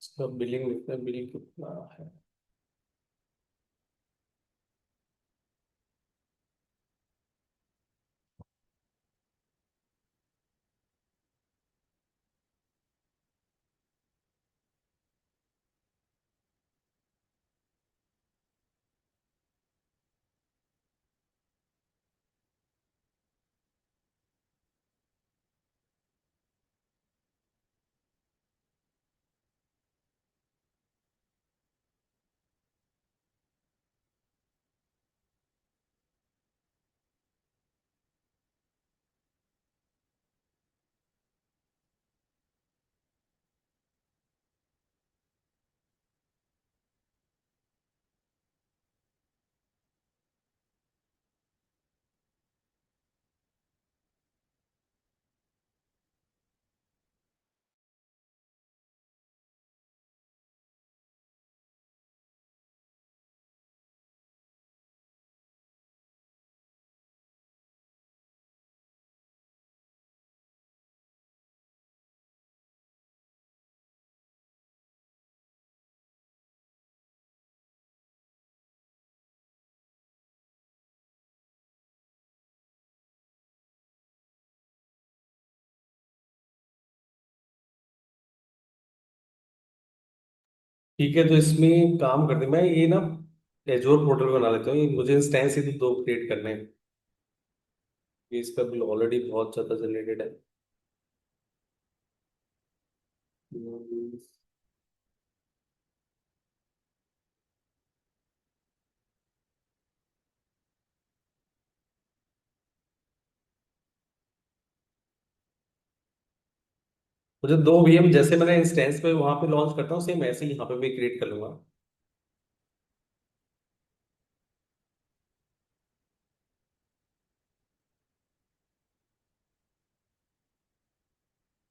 इसका बिलिंग लिखना है, बिल कितना है। ठीक है, तो इसमें काम करते हैं। मैं ये ना एजोर पोर्टल बना लेता हूँ। मुझे इंस्टेंस ही तो दो क्रिएट करने हैं। ये इसका बिल ऑलरेडी बहुत ज्यादा जनरेटेड है। हम्म, मुझे दो वीएम जैसे मैंने इंस्टेंस पे वहां पे लॉन्च करता हूँ, सेम ऐसे ही यहाँ पे भी क्रिएट कर लूंगा।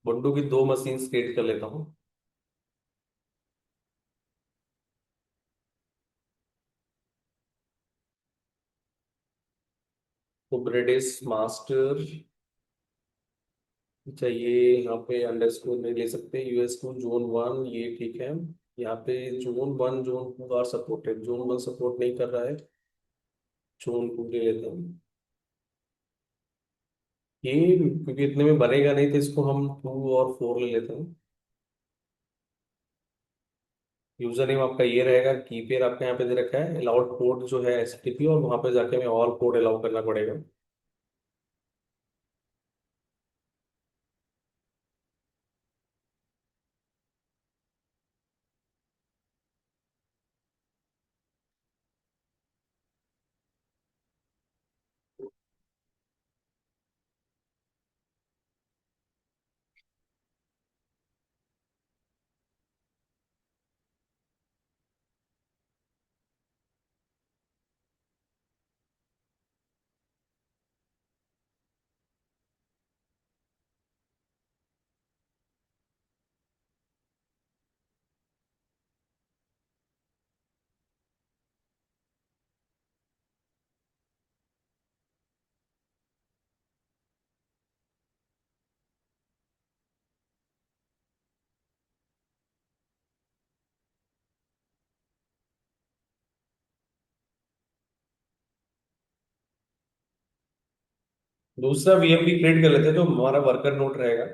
बंडू की दो मशीन क्रिएट कर लेता हूँ। कुबरेटिस मास्टर चाहिए। यहाँ पे अंडरस्कोर नहीं ले सकते। यूएस टू जोन 1 ये ठीक है। यहाँ पे zone 1 zone 2 are supported. Zone 1 support नहीं कर रहा है। जोन 2 ले लेते हैं। ये क्योंकि इतने में बनेगा नहीं तो इसको हम 2 और 4 ले लेते हैं। यूजर नेम आपका ये रहेगा। की पेयर आपका यहाँ पे दे रखा है। अलाउड पोर्ट जो है एसटीपी, और वहां पे जाके हमें और पोर्ट अलाउ करना पड़ेगा। दूसरा वीएम भी क्रिएट कर लेते हैं, जो हमारा वर्कर नोट रहेगा।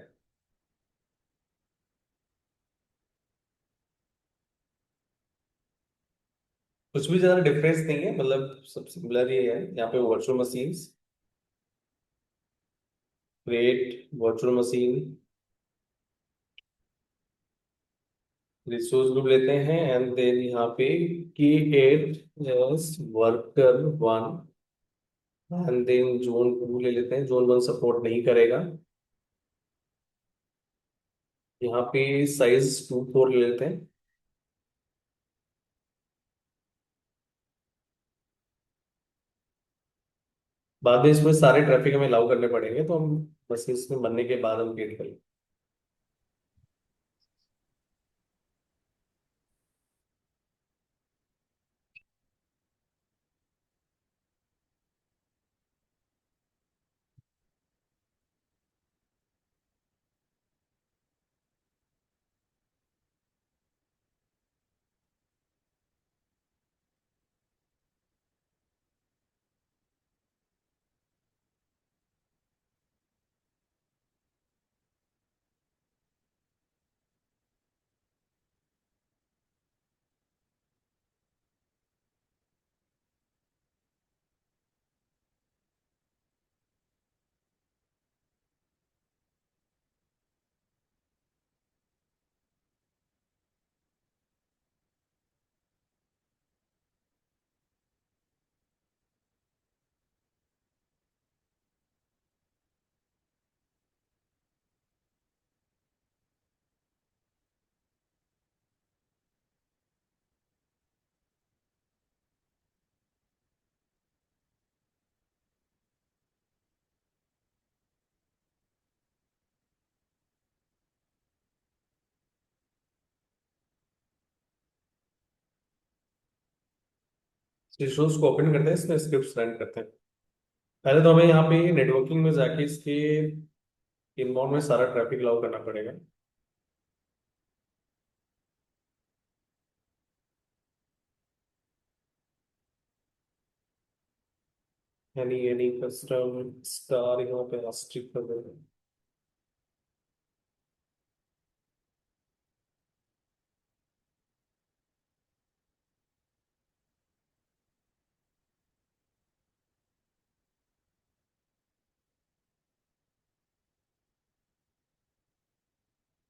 कुछ भी ज्यादा डिफरेंस नहीं है, मतलब सब सिमिलर ही है। यहाँ पे virtual machines create virtual machine resource group लेते हैं, एंड देन यहाँ पे की at worker 1, and then zone 2 ले लेते हैं। जोन 1 सपोर्ट नहीं करेगा। यहाँ पे साइज 2 4 ले लेते हैं। बाद में इसमें सारे ट्रैफिक हमें अलाउ करने पड़ेंगे, तो हम बस इसमें बनने के बाद हम क्रिएट करेंगे। रिसोर्स को ओपन करते हैं, इसमें स्क्रिप्ट रन करते हैं। पहले तो हमें यहाँ पे नेटवर्किंग में जाके इसके इनबाउंड में सारा ट्रैफिक अलाउ करना पड़ेगा। एनी कस्टम स्टार यहाँ पे आस्ट्रिक कर देंगे।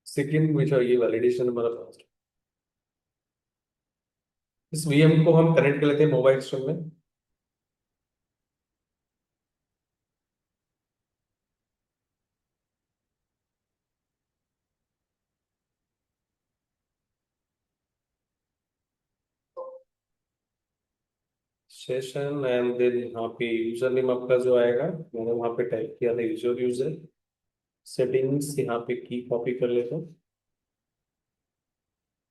सेकेंड में ये वैलिडेशन हमारा फास्ट। इस वीएम को हम कनेक्ट कर लेते हैं मोबाइल सिस्टम में। सेशन एंड देन यहाँ पे यूजर नेम आपका जो आएगा, मैंने वहाँ पे टाइप किया था यूजर यूजर। सेटिंग्स यहाँ पे की कॉपी कर लेते हैं।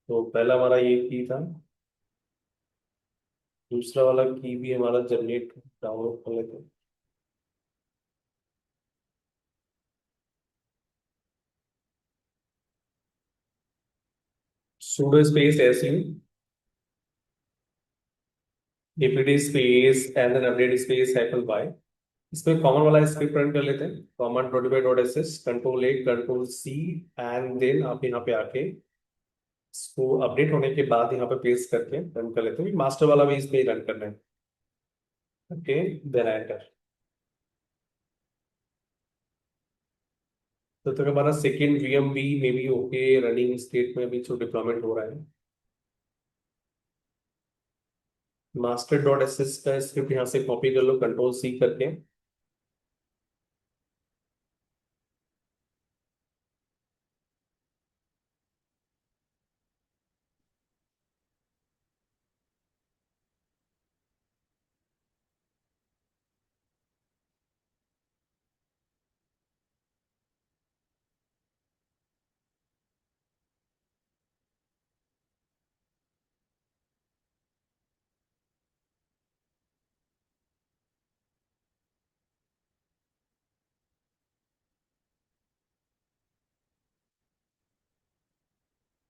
तो पहला हमारा ये की था। दूसरा वाला की भी हमारा जनरेट डाउनलोड कर लेते हैं। sudo space su apt space and then update space hyphen y। इसमें कॉमन वाला स्क्रिप्ट रन कर लेते हैं। Common dot S S control A control C and then आप यहाँ पे आके इसको अपडेट होने के बाद यहाँ पे पेस्ट करके रन कर लेते हैं। मास्टर वाला भी इसमें रन करना है। Okay, then enter. तो तक हमारा सेकेंड वीएम भी maybe okay running state में अभी जो डिप्लॉयमेंट हो रहा है। मास्टर डॉट एस एस का स्क्रिप्ट यहाँ से कॉपी कर लो कंट्रोल सी करके।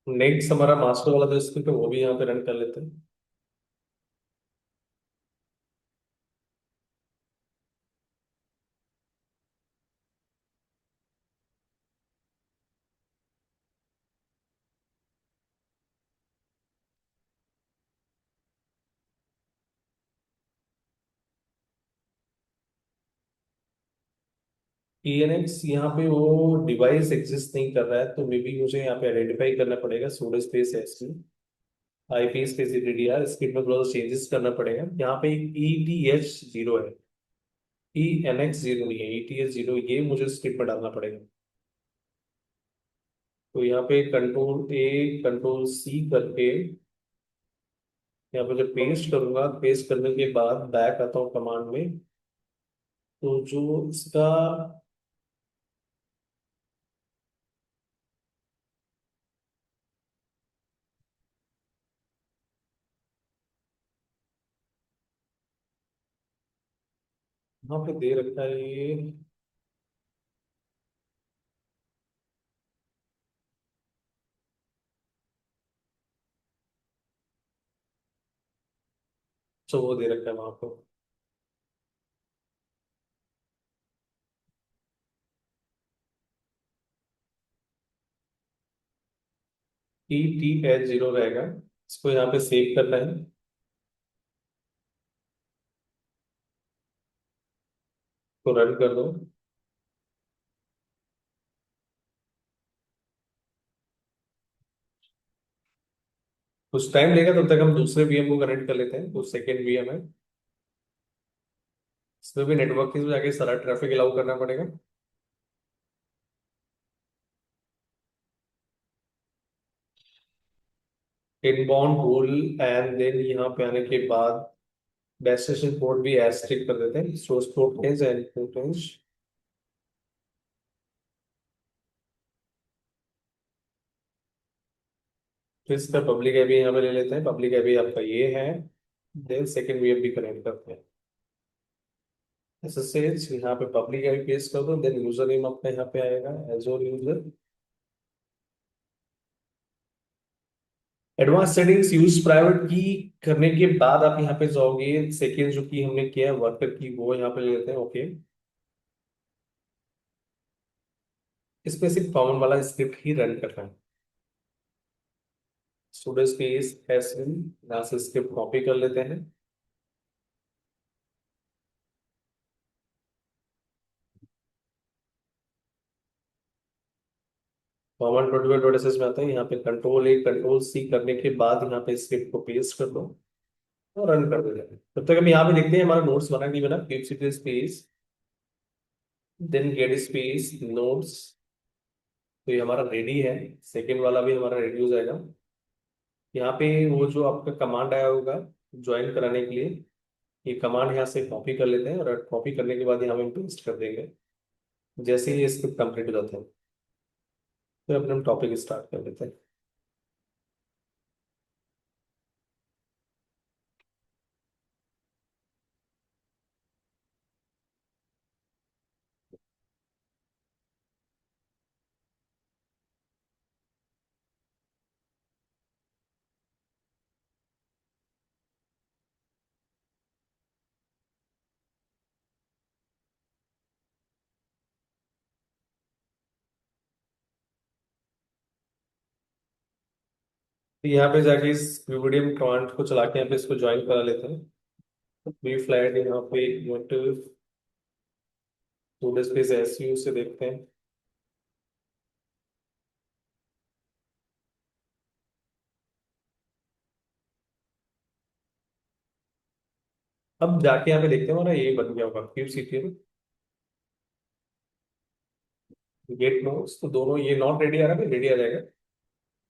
नेक्स्ट हमारा मास्टर वाला जो स्क्रिप्ट है वो भी यहाँ पे रन कर लेते हैं। ENX यहाँ पे वो डिवाइस एग्जिस्ट नहीं कर रहा है, तो मे बी मुझे यहाँ पे आइडेंटिफाई करना पड़ेगा सूडो स्पेस है इसमें आईपी स्पेस DDR। स्क्रिप्ट में थोड़ा चेंजेस करना पड़ेगा। यहाँ पे ETH 0 है, ENX 0 नहीं है, ETH 0 ये मुझे स्क्रिप्ट में डालना पड़ेगा। तो यहाँ पे कंट्रोल ए कंट्रोल सी करके यहाँ पे जब पेस्ट करूंगा, पेस्ट करने के बाद बैक आता हूँ कमांड में। तो जो इसका यहाँ पे दे रखा है ये, जो वो दे रखा है वहां पर ETH 0 रहेगा। इसको यहाँ पे सेव करना है। तो रन कर दो। कुछ टाइम लेगा, तब तक हम दूसरे VM को कनेक्ट कर लेते हैं। तो सेकेंड VM है, इसमें भी नेटवर्क के जाके सारा ट्रैफिक अलाउ करना पड़ेगा। इनबाउंड रूल एंड देन यहाँ पे आने के बाद डेस्टिनेशन पोर्ट भी एस्ट्रिक कर देते हैं। Source port is and port is. तो इसका पब्लिक आईपी यहाँ पे ले लेते हैं। पब्लिक आईपी आपका ये है देन सेकेंड वी भी कनेक्ट करते हैं। एसएसएच यहाँ पे पब्लिक आई पेस्ट कर दो, देन यूजर नेम अपना यहाँ पे आएगा एजोर user. Advance settings use private की करने के बाद आप यहाँ पे जाओगे, सेकेंड जो की हमने किया है वर्कर की वो यहाँ पे ले लेते हैं। ओके, इसमें सिर्फ कॉमन वाला स्क्रिप्ट ही रन करना है। सुडो स्पेस एसविन, यहाँ से स्क्रिप्ट कॉपी कर लेते हैं। कॉमन डॉट एस में आता है, यहाँ पे कंट्रोल ए कंट्रोल सी करने के बाद यहाँ पे स्क्रिप्ट को पेस्ट कर दो और रन कर दो। तब तक हम यहाँ पे देखते हैं हमारा नोट्स बना नहीं बना। Kube space then get space notes, तो ये हमारा रेडी है। सेकेंड वाला भी हमारा रेडी हो जाएगा। यहाँ पे वो जो आपका कमांड आया होगा ज्वाइन कराने के लिए, ये कमांड यहाँ से कॉपी कर लेते हैं और कॉपी करने के बाद यहाँ पे पेस्ट कर देंगे। जैसे ही ये स्क्रिप्ट कंप्लीट हो जाता है तो अपने हम टॉपिक स्टार्ट कर लेते हैं। तो यहाँ पे जाके इस वीडियम कमांड को चला के यहाँ पे इसको ज्वाइन करा लेते हैं। वी फ्लैग यहाँ पे मोटिव टू स्पेस एसयू से देखते हैं। अब जाके यहाँ पे देखते हैं हमारा ये बन गया होगा क्यूब सीटीएल गेट नोट्स, तो दोनों ये नॉट रेडी आ रहा है, रेडी आ जाएगा।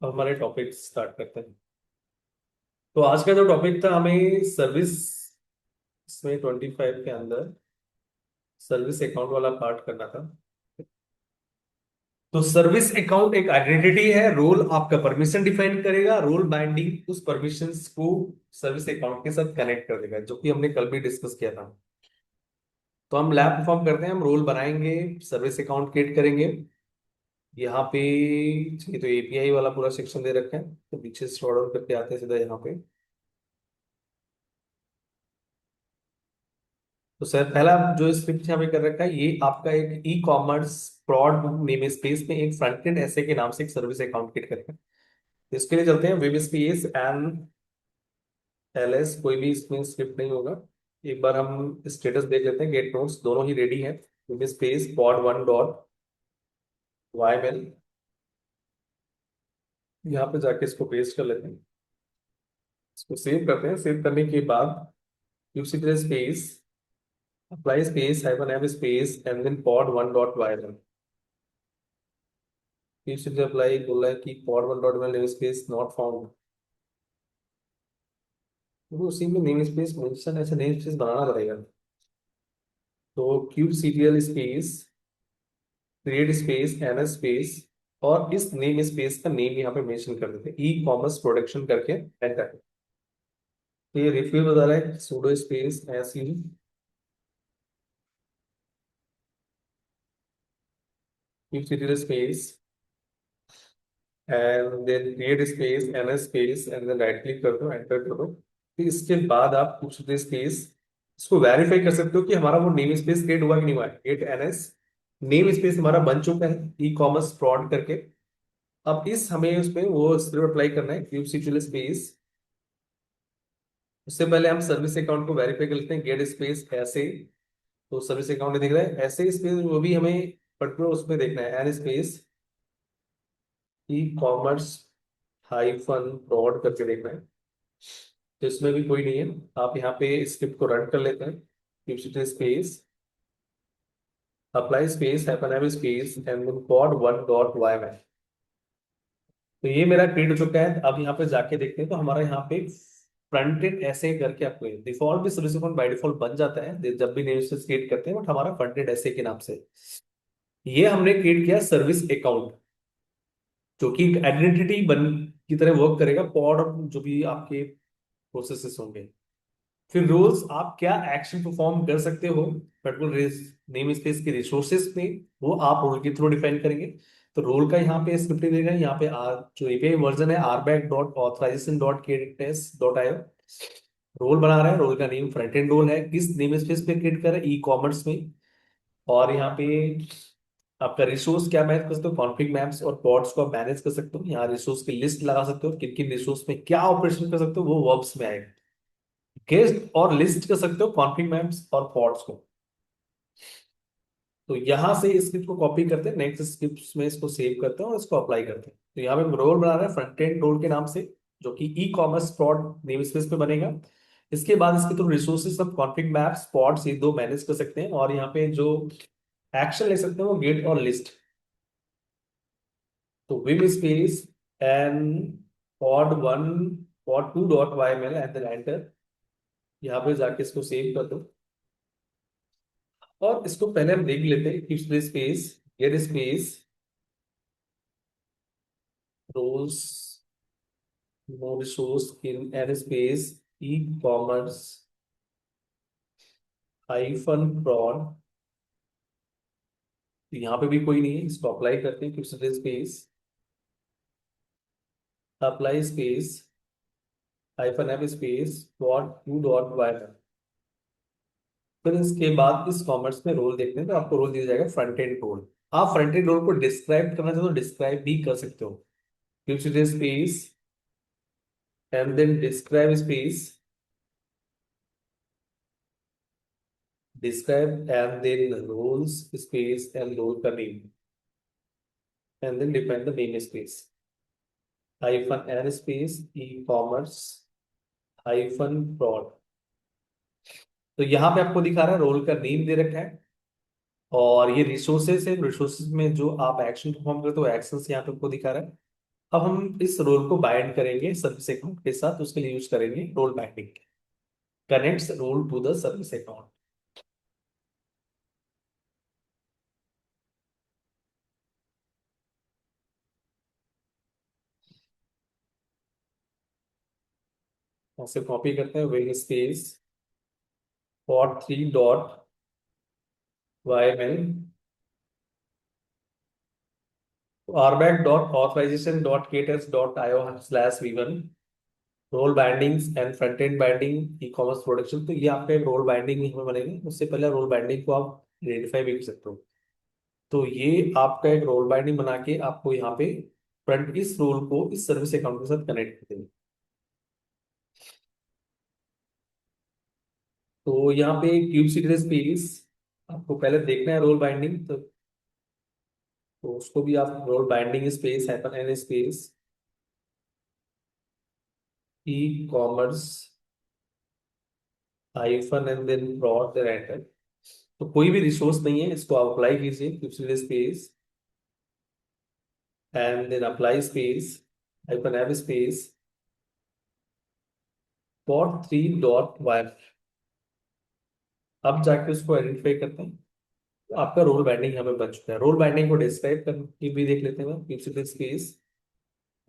अब हमारे टॉपिक स्टार्ट करते हैं। तो आज का जो टॉपिक था हमें सर्विस इसमें 25 के अंदर सर्विस अकाउंट वाला पार्ट करना था। तो सर्विस अकाउंट एक आइडेंटिटी है, रोल आपका परमिशन डिफाइन करेगा, रोल बाइंडिंग उस परमिशंस को सर्विस अकाउंट के साथ कनेक्ट कर देगा, जो कि हमने कल भी डिस्कस किया था। तो हम लैब परफॉर्म करते हैं, हम रोल बनाएंगे, सर्विस अकाउंट क्रिएट करेंगे। यहाँ पे ये तो एपीआई वाला पूरा सेक्शन दे रखा है, तो पीछे स्क्रॉल डाउन करके आते हैं सीधा यहाँ पे। तो सर पहला जो स्क्रिप्ट यहाँ पे कर रखा है, ये आपका एक ई कॉमर्स प्रॉड नेम स्पेस में एक फ्रंट एंड ऐसे के नाम से एक सर्विस अकाउंट क्रिएट करेगा। तो इसके लिए चलते हैं वेब स्पेस एंड एलएस, कोई भी इसमें स्क्रिप्ट नहीं होगा। एक बार हम स्टेटस देख लेते हैं, गेट नोट्स दोनों ही रेडी है। Web space pod one dot Y, यहाँ पे जाके इसको पेस्ट कर लेते हैं, इसको सेव करते हैं। सेव करने के बाद UC space apply space hyphen F space and then pod one dot viral. UC apply बोला है कि pod one dot viral name space not found, तो उसी में नेम स्पेस मेंशन ऐसे नेम स्पेस बनाना पड़ेगा। तो kube serial space create space N space और इस नेम स्पेस का नेम यहाँ पे मेंशन कर देते हैं, ई कॉमर्स प्रोडक्शन करके एंटर। तो ये रिव्यू बता रहा है sudo space S kube serial space and then create space N space and then right click कर दो, एंटर कर दो। फिर इसके बाद आप कुछ स्पेस इसको वेरीफाई कर सकते हो कि हमारा वो नेम स्पेस क्रिएट हुआ कि नहीं हुआ है। गेट एनएस नेम स्पेस हमारा बन चुका है ई कॉमर्स फ्रॉड करके। अब इस हमें उसमें वो स्क्रिप्ट अप्लाई करना है क्यूब सीक्वल स्पेस। उससे पहले हम सर्विस अकाउंट को वेरीफाई कर लेते हैं, गेट स्पेस ऐसे। तो सर्विस अकाउंट दिख रहा है ऐसे स्पेस, वो भी हमें पर्टिकुलर उसमें देखना है एन स्पेस ई कॉमर्स हाइफन फ्रॉड करके देखना है। तो इसमें भी कोई नहीं है। आप यहाँ पे स्क्रिप्ट को रन कर लेते हैं, kube space apply space hyphen M space and then pod one dot Y. तो ये मेरा क्रिएट हो चुका है। अब यहाँ पे जाके देखते हैं तो हमारा यहाँ पे फ्रंट एंड ऐसे करके आपको डिफॉल्ट भी सर्विस अकाउंट बाय डिफॉल्ट बन जाता है जब भी नेम स्पेस क्रिएट करते हैं, बट हमारा फ्रंट एंड ऐसे के नाम से ये हमने क्रिएट किया सर्विस अकाउंट, जो कि आइडेंटिटी बन की तरह वर्क करेगा पॉड जो भी आपके प्रोसेसेस होंगे। फिर रोल्स आप क्या एक्शन परफॉर्म कर सकते हो पर्टिकुलर नेम स्पेस के रिसोर्सेज में, वो आप रोल के थ्रू डिफाइन करेंगे। तो रोल का यहाँ पे स्क्रिप्ट देगा, यहाँ पे जो एपीआई वर्जन है rbac.authorization.kts.io। रोल बना रहा है, रोल का नेम फ्रंट एंड रोल है, किस नेम स्पेस पे क्रिएट कर रहा है, ई कॉमर्स में। और यहाँ पे आपका रिसोर्स क्या मैनेज कर सकते हो, कॉन्फिग मैप्स और पॉड्स को आप मैनेज कर सकते हो, यहाँ रिसोर्स की लिस्ट लगा सकते हो, किन किन रिसोर्स में क्या ऑपरेशन कर सकते हो, वो वर्ब्स में आएगा। गेस्ट और लिस्ट कर सकते हो कॉन्फिग मैप्स और पॉड्स को। तो यहां से इस स्क्रिप्ट को कॉपी करते हैं, नेक्स्ट स्क्रिप्ट में इसको सेव करते हैं और इसको अप्लाई करते हैं। तो यहाँ पे रोल बना रहे हैं फ्रंट एंड रोल के नाम से, जो कि ई कॉमर्स प्रॉड नेम स्पेस पे बनेगा। इसके बाद इसके थ्रू रिसोर्सेज सब कॉन्फिग मैप्स पॉड्स ये दो मैनेज कर सकते हैं, और यहाँ पे जो एक्शन ले सकते हैं वो गेट और लिस्ट। तो vim space and pod1 pod2.yml and then enter. यहाँ पे जाके इसको सेव कर दो, और इसको पहले हम देख लेते हैं कि space get space roles no resource in N space E commerce hyphen prod. यहाँ पे भी कोई नहीं है, इसको अप्लाई करते हैं, space apply space hyphen F space pod2.yml। फिर इसके बाद इस कॉमर्स में रोल देखते हैं, तो आपको रोल दिया जाएगा फ्रंट एंड रोल। आप फ्रंट एंड रोल को डिस्क्राइब करना चाहते हो, डिस्क्राइब भी कर सकते हो, space and then describe space describe and then roles space and role का name, and then define the namespace hyphen n space e-commerce hyphen prod। तो यहाँ पे आपको दिखा रहा है रोल का नेम दे रखा है, और ये रिसोर्सेस है, रिसोर्सेज में जो आप एक्शन परफॉर्म करते हो एक्शंस यहाँ पे आपको दिखा रहा है। अब हम इस रोल को बाइंड करेंगे सर्विस अकाउंट के साथ, उसके लिए यूज करेंगे role binding. Connects role to the service account. ऐसे कॉपी करते हैं vim space pod3.yml rbac.authorization.kts.io/v1 role bindings and front end binding E commerce production. तो ये आपका एक रोल बाइंडिंग हमें बनेगा, उससे पहले रोल बाइंडिंग को आप आइडेंटिफाई भी कर सकते हो। तो ये आपका एक रोल बाइंडिंग बना के आपको यहाँ पे फ्रंट इस रोल को इस सर्विस अकाउंट के साथ कनेक्ट कर देंगे। तो यहाँ पे क्यूब सीक्रेट स्पेस आपको पहले देखना है रोल बाइंडिंग, तो उसको भी आप role binding space hyphen N space E commerce hyphen and then broad then enter. तो कोई भी रिसोर्स नहीं है, इसको आप अप्लाई कीजिए kube secret space and then apply space hyphen F space pod3.ym। अब जाके उसको आइडेंटिफाई करते हैं, तो आपका रोल बाइंडिंग यहाँ पे बन चुका है। रोल बाइंडिंग को डिस्क्राइब करके भी देख लेते हैं, kube secret space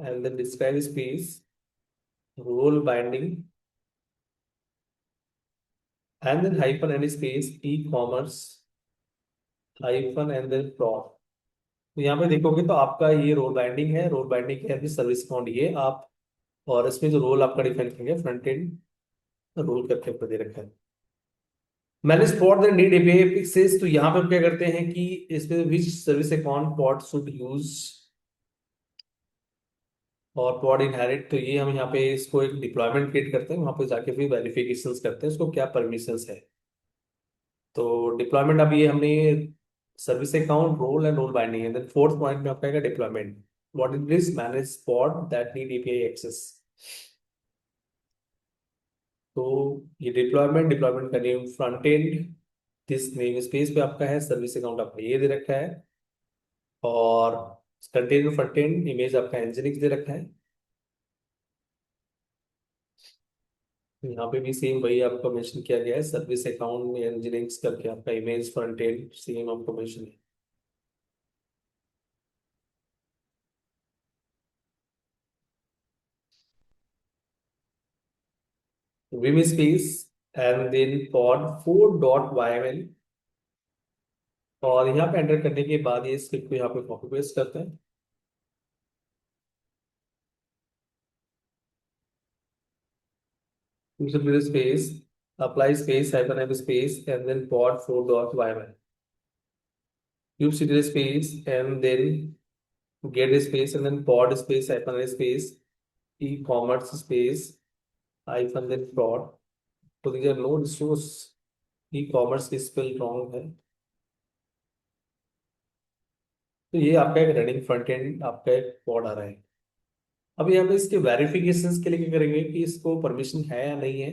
and then describe space role binding and then hyphen N space E commerce hyphen and then plot. तो यहाँ पे देखोगे तो आपका ये रोल बाइंडिंग है, रोल बाइंडिंग है सर्विस अकाउंट ये आप, और इसमें जो रोल आपका डिफाइन करेंगे फ्रंट एंड रोल करके आपको दे रखा है। मैंने spot the need API fixes. तो यहाँ पे हम क्या करते हैं कि इसमें which service account pod should use और पॉड इनहेरिट। तो ये हम यहाँ पे इसको एक डिप्लॉयमेंट क्रिएट करते हैं, वहां पे जाके फिर वेरिफिकेशंस करते हैं इसको क्या परमिशंस है। तो डिप्लॉयमेंट अब ये हमने service account role and role binding है। देन फोर्थ पॉइंट में आपका आएगा deployment, what it is manage pod that need API access. तो ये डिप्लॉयमेंट डिप्लॉयमेंट का name front end this name space पे आपका है, सर्विस अकाउंट आपका ये दे रखा है, और कंटेनर फ्रंट एंड इमेज आपका एनजिनिक्स दे रखा है। यहाँ पे भी सेम वही आपको मेंशन किया गया है, सर्विस अकाउंट में एनजिनिक्स करके आपका इमेज फ्रंट एंड सेम आपको मेंशन है। Vim space and then pod 4.yml। और यहाँ पे एंटर करने के बाद ये स्क्रिप्ट को यहाँ पे कॉपी पेस्ट करते हैं। Space apply space hyphen m space and then pod 4.yml, kubectl space and then get space and then pod space hyphen n space e-commerce space hyphen then prod। तो these are no resource, e-commerce की spell wrong है। तो ये आपका एक running front end आपका एक pod आ रहा है। अब यहाँ पे इसके वेरिफिकेशंस के लिए क्या करेंगे कि इसको परमिशन है या नहीं है।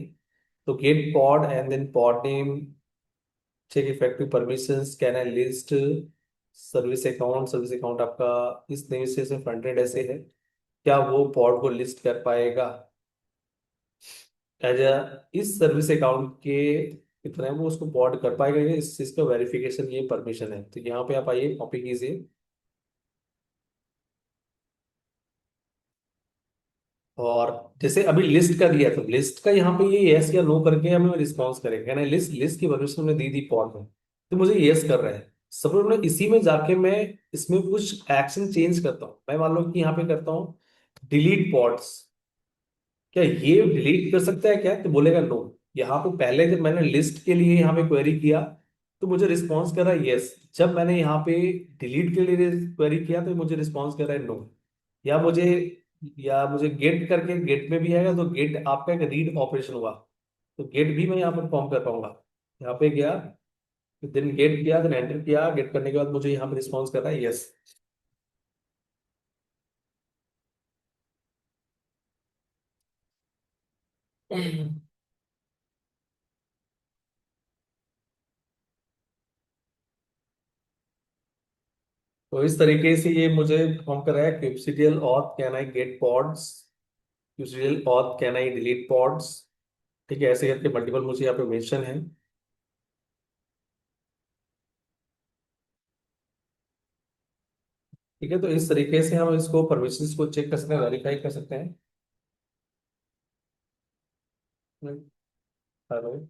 तो get pod and then pod name, check effective permissions, can I list service account आपका इस नेम से फ्रंट एंड ऐसे है, क्या वो पॉड को लिस्ट कर पाएगा एज अ इस सर्विस अकाउंट के कितना है वो उसको पॉड कर पाएगा, ये इस चीज का वेरिफिकेशन ये परमिशन है। तो यहाँ पे आप आइए कॉपी कीजिए और जैसे अभी लिस्ट का दिया तो लिस्ट का यहाँ पे ये यस या नो करके हमें रिस्पॉन्स करेगा ना। लिस्ट लिस्ट की परमिशन हमने दी थी पॉड में, तो मुझे यस कर रहा है। सपोज मैं इसी में जाके मैं इसमें कुछ एक्शन चेंज करता हूँ, मैं मान लो कि यहाँ पे करता हूँ डिलीट पॉड्स, क्या ये डिलीट कर सकता है क्या, तो बोलेगा नो। यहाँ पे पहले जब मैंने लिस्ट के लिए यहाँ पे क्वेरी किया तो मुझे रिस्पॉन्स कर रहा है यस, जब मैंने यहाँ पे डिलीट के लिए क्वेरी किया तो मुझे रिस्पॉन्स कर रहा है नो। या मुझे या मुझे गेट करके गेट में भी आएगा तो गेट आपका एक रीड ऑपरेशन हुआ, तो गेट भी मैं यहाँ पर फॉर्म कर पाऊंगा। यहाँ पे गया, देन गेट किया, देन एंटर किया, गेट करने के बाद मुझे यहाँ पे रिस्पॉन्स कर रहा है यस। तो इस तरीके से ये मुझे फॉर्म कर रहा है kubectl auth can I get pods, kubectl auth can I delete pods. ठीक है, ऐसे करके मल्टीपल मुझे यहाँ पे मेंशन है। ठीक है, तो इस तरीके से हम इसको परमिशंस को चेक कर सकते हैं, वेरीफाई कर सकते हैं। हेलो।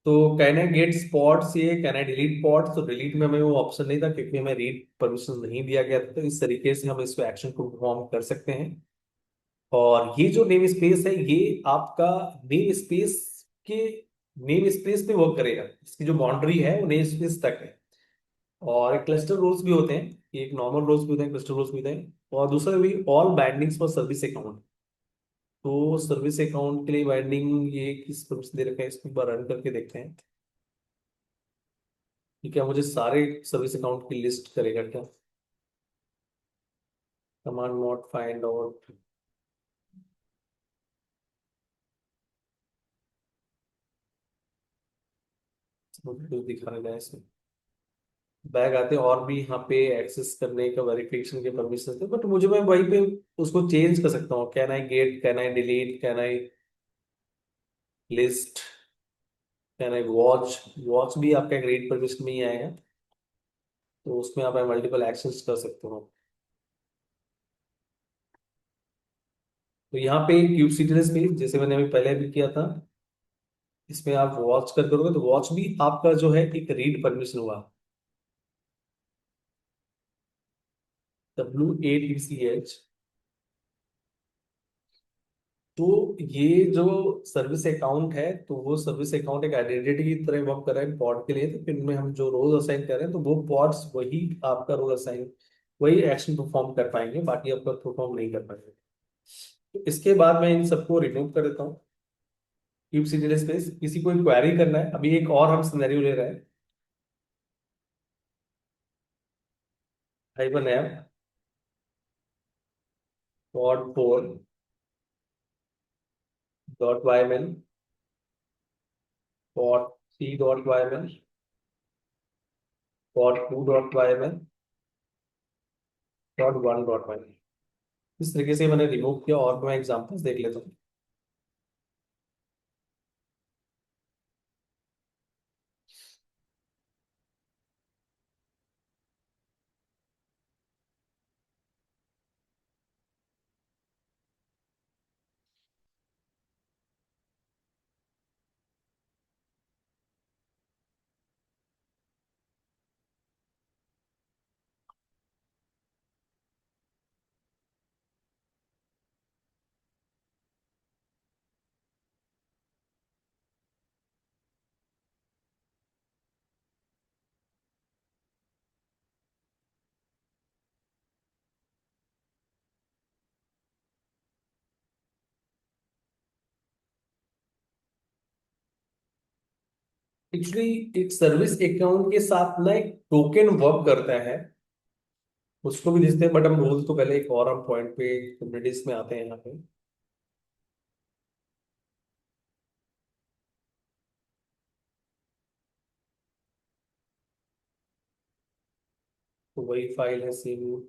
तो कैन आई गेट स्पॉट्स, ये कैन आई डिलीट पॉट्स, तो डिलीट में हमें वो ऑप्शन नहीं था क्योंकि हमें रीड परमिशन नहीं दिया गया था। तो इस तरीके से हम इस एक्शन को परफॉर्म कर सकते हैं। और ये जो नेम स्पेस है ये आपका नेम स्पेस के नेम स्पेस पे वर्क करेगा, इसकी जो बाउंड्री है वो नेम स्पेस तक है। और एक क्लस्टर रोल्स भी होते हैं, एक नॉर्मल रोल्स भी होते हैं, क्लस्टर रोल्स भी होते हैं। और दूसरा भी all bindings for service account. तो सर्विस अकाउंट के लिए बाइंडिंग ये किस परमिशन दे रखा है, इसको एक बार रन करके देखते हैं कि क्या मुझे सारे सर्विस अकाउंट की लिस्ट करेगा क्या। कमांड नॉट फाइंड आउट, मुझे कुछ दिखा नहीं रहा है इसमें। बैग आते हैं और भी यहाँ पे एक्सेस करने का वेरिफिकेशन के परमिशन थे, बट मुझे मैं वहीं पे उसको चेंज कर सकता हूँ। Can I get, can I delete, can I list, can I watch. Watch भी आपका एक रीड परमिशन में ही आएगा, तो उसमें आप मल्टीपल एक्शंस कर सकते हो। तो यहाँ पे क्यूब सीटीएस पे जैसे मैंने अभी पहले भी किया था, इसमें आप वॉच कर करोगे तो वॉच भी आपका जो है एक रीड परमिशन हुआ। WATCH। तो ये जो सर्विस अकाउंट है तो वो सर्विस अकाउंट एक आइडेंटिटी की तरह वर्क कर रहा है पॉड के लिए। तो फिर में हम जो रोल असाइन कर रहे हैं तो वो पॉड्स वही आपका रोल असाइन, वही एक्शन परफॉर्म कर पाएंगे, बाकी आपका परफॉर्म नहीं कर पाएंगे। तो इसके बाद मैं इन सबको रिमूव कर देता हूँ क्यूब सीरीज स्पेस। किसी को क्वेरी करना है, अभी एक और हम सिनेरियो ले रहे हैं, hyphen M pod 4 dot Y. port 3.yml, port 2.yml, port 1.yml। इस तरीके से मैंने रिमूव किया और मैं एग्जांपल्स देख लेता हूँ। एक्चुअली एक सर्विस अकाउंट के साथ ना एक टोकन वर्क करता है, उसको भी लिखते हैं, बट हम रूल तो पहले एक और हम पॉइंट पे कुबरनेटिस में आते हैं यहाँ पे। तो वही फाइल है सेम।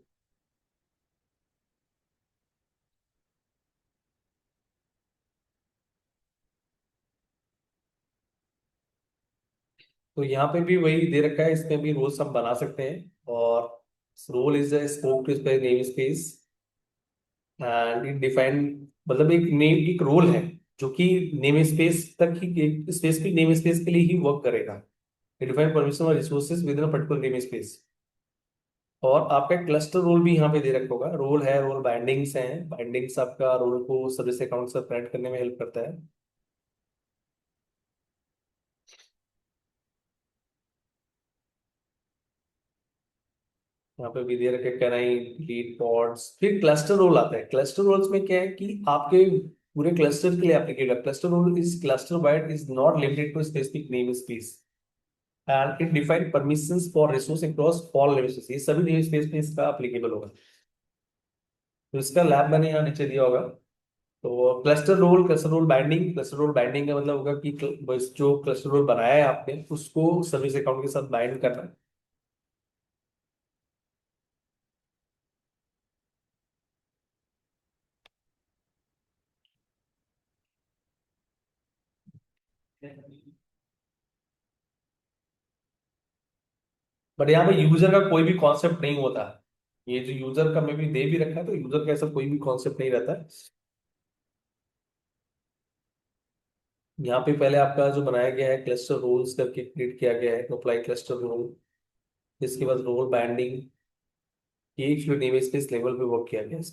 तो यहाँ पे भी वही दे रखा है, इसमें भी रोल्स हम बना सकते हैं। और role is a scope to space name space and it define, मतलब एक नेम एक रोल है जो कि नेम स्पेस तक ही, स्पेसिफिक नेम स्पेस के लिए ही वर्क करेगा। इट डिफाइन परमिशन और resources with in particular name space. और आपका क्लस्टर रोल भी यहाँ पे दे रखा होगा, रोल है, रोल बाइंडिंग्स हैं, बाइंडिंग्स आपका रोल को सर्विस अकाउंट से कनेक्ट करने में हेल्प करता है। यहाँ पे भी दे रखे कैनाई लीड पॉड्स। फिर क्लस्टर रोल आता है। क्लस्टर रोल्स में क्या है कि आपके पूरे क्लस्टर के लिए applicable cluster role is cluster wide, is not limited to specific name space and it define permissions for resource across all name space. ये सभी नेम स्पेस में इसका एप्लीकेबल होगा। तो इसका लैब मैंने यहाँ नीचे दिया होगा। तो cluster role binding, cluster role binding का मतलब होगा कि बस जो क्लस्टर रोल बनाया है आपने उसको सर्विस अकाउंट के साथ बाइंड करना है। बट यहाँ पे यूजर का कोई भी कॉन्सेप्ट नहीं होता। ये जो यूजर का मैं भी दे भी रखा है, तो यूजर का ऐसा कोई भी कॉन्सेप्ट नहीं रहता है। यहाँ पे पहले आपका जो बनाया गया है क्लस्टर रोल्स करके क्रिएट किया गया है, तो अप्लाई क्लस्टर रोल। इसके बाद रोल बाइंडिंग, ये एक्चुअली नेम स्पेस लेवल पे वर्क किया गया है।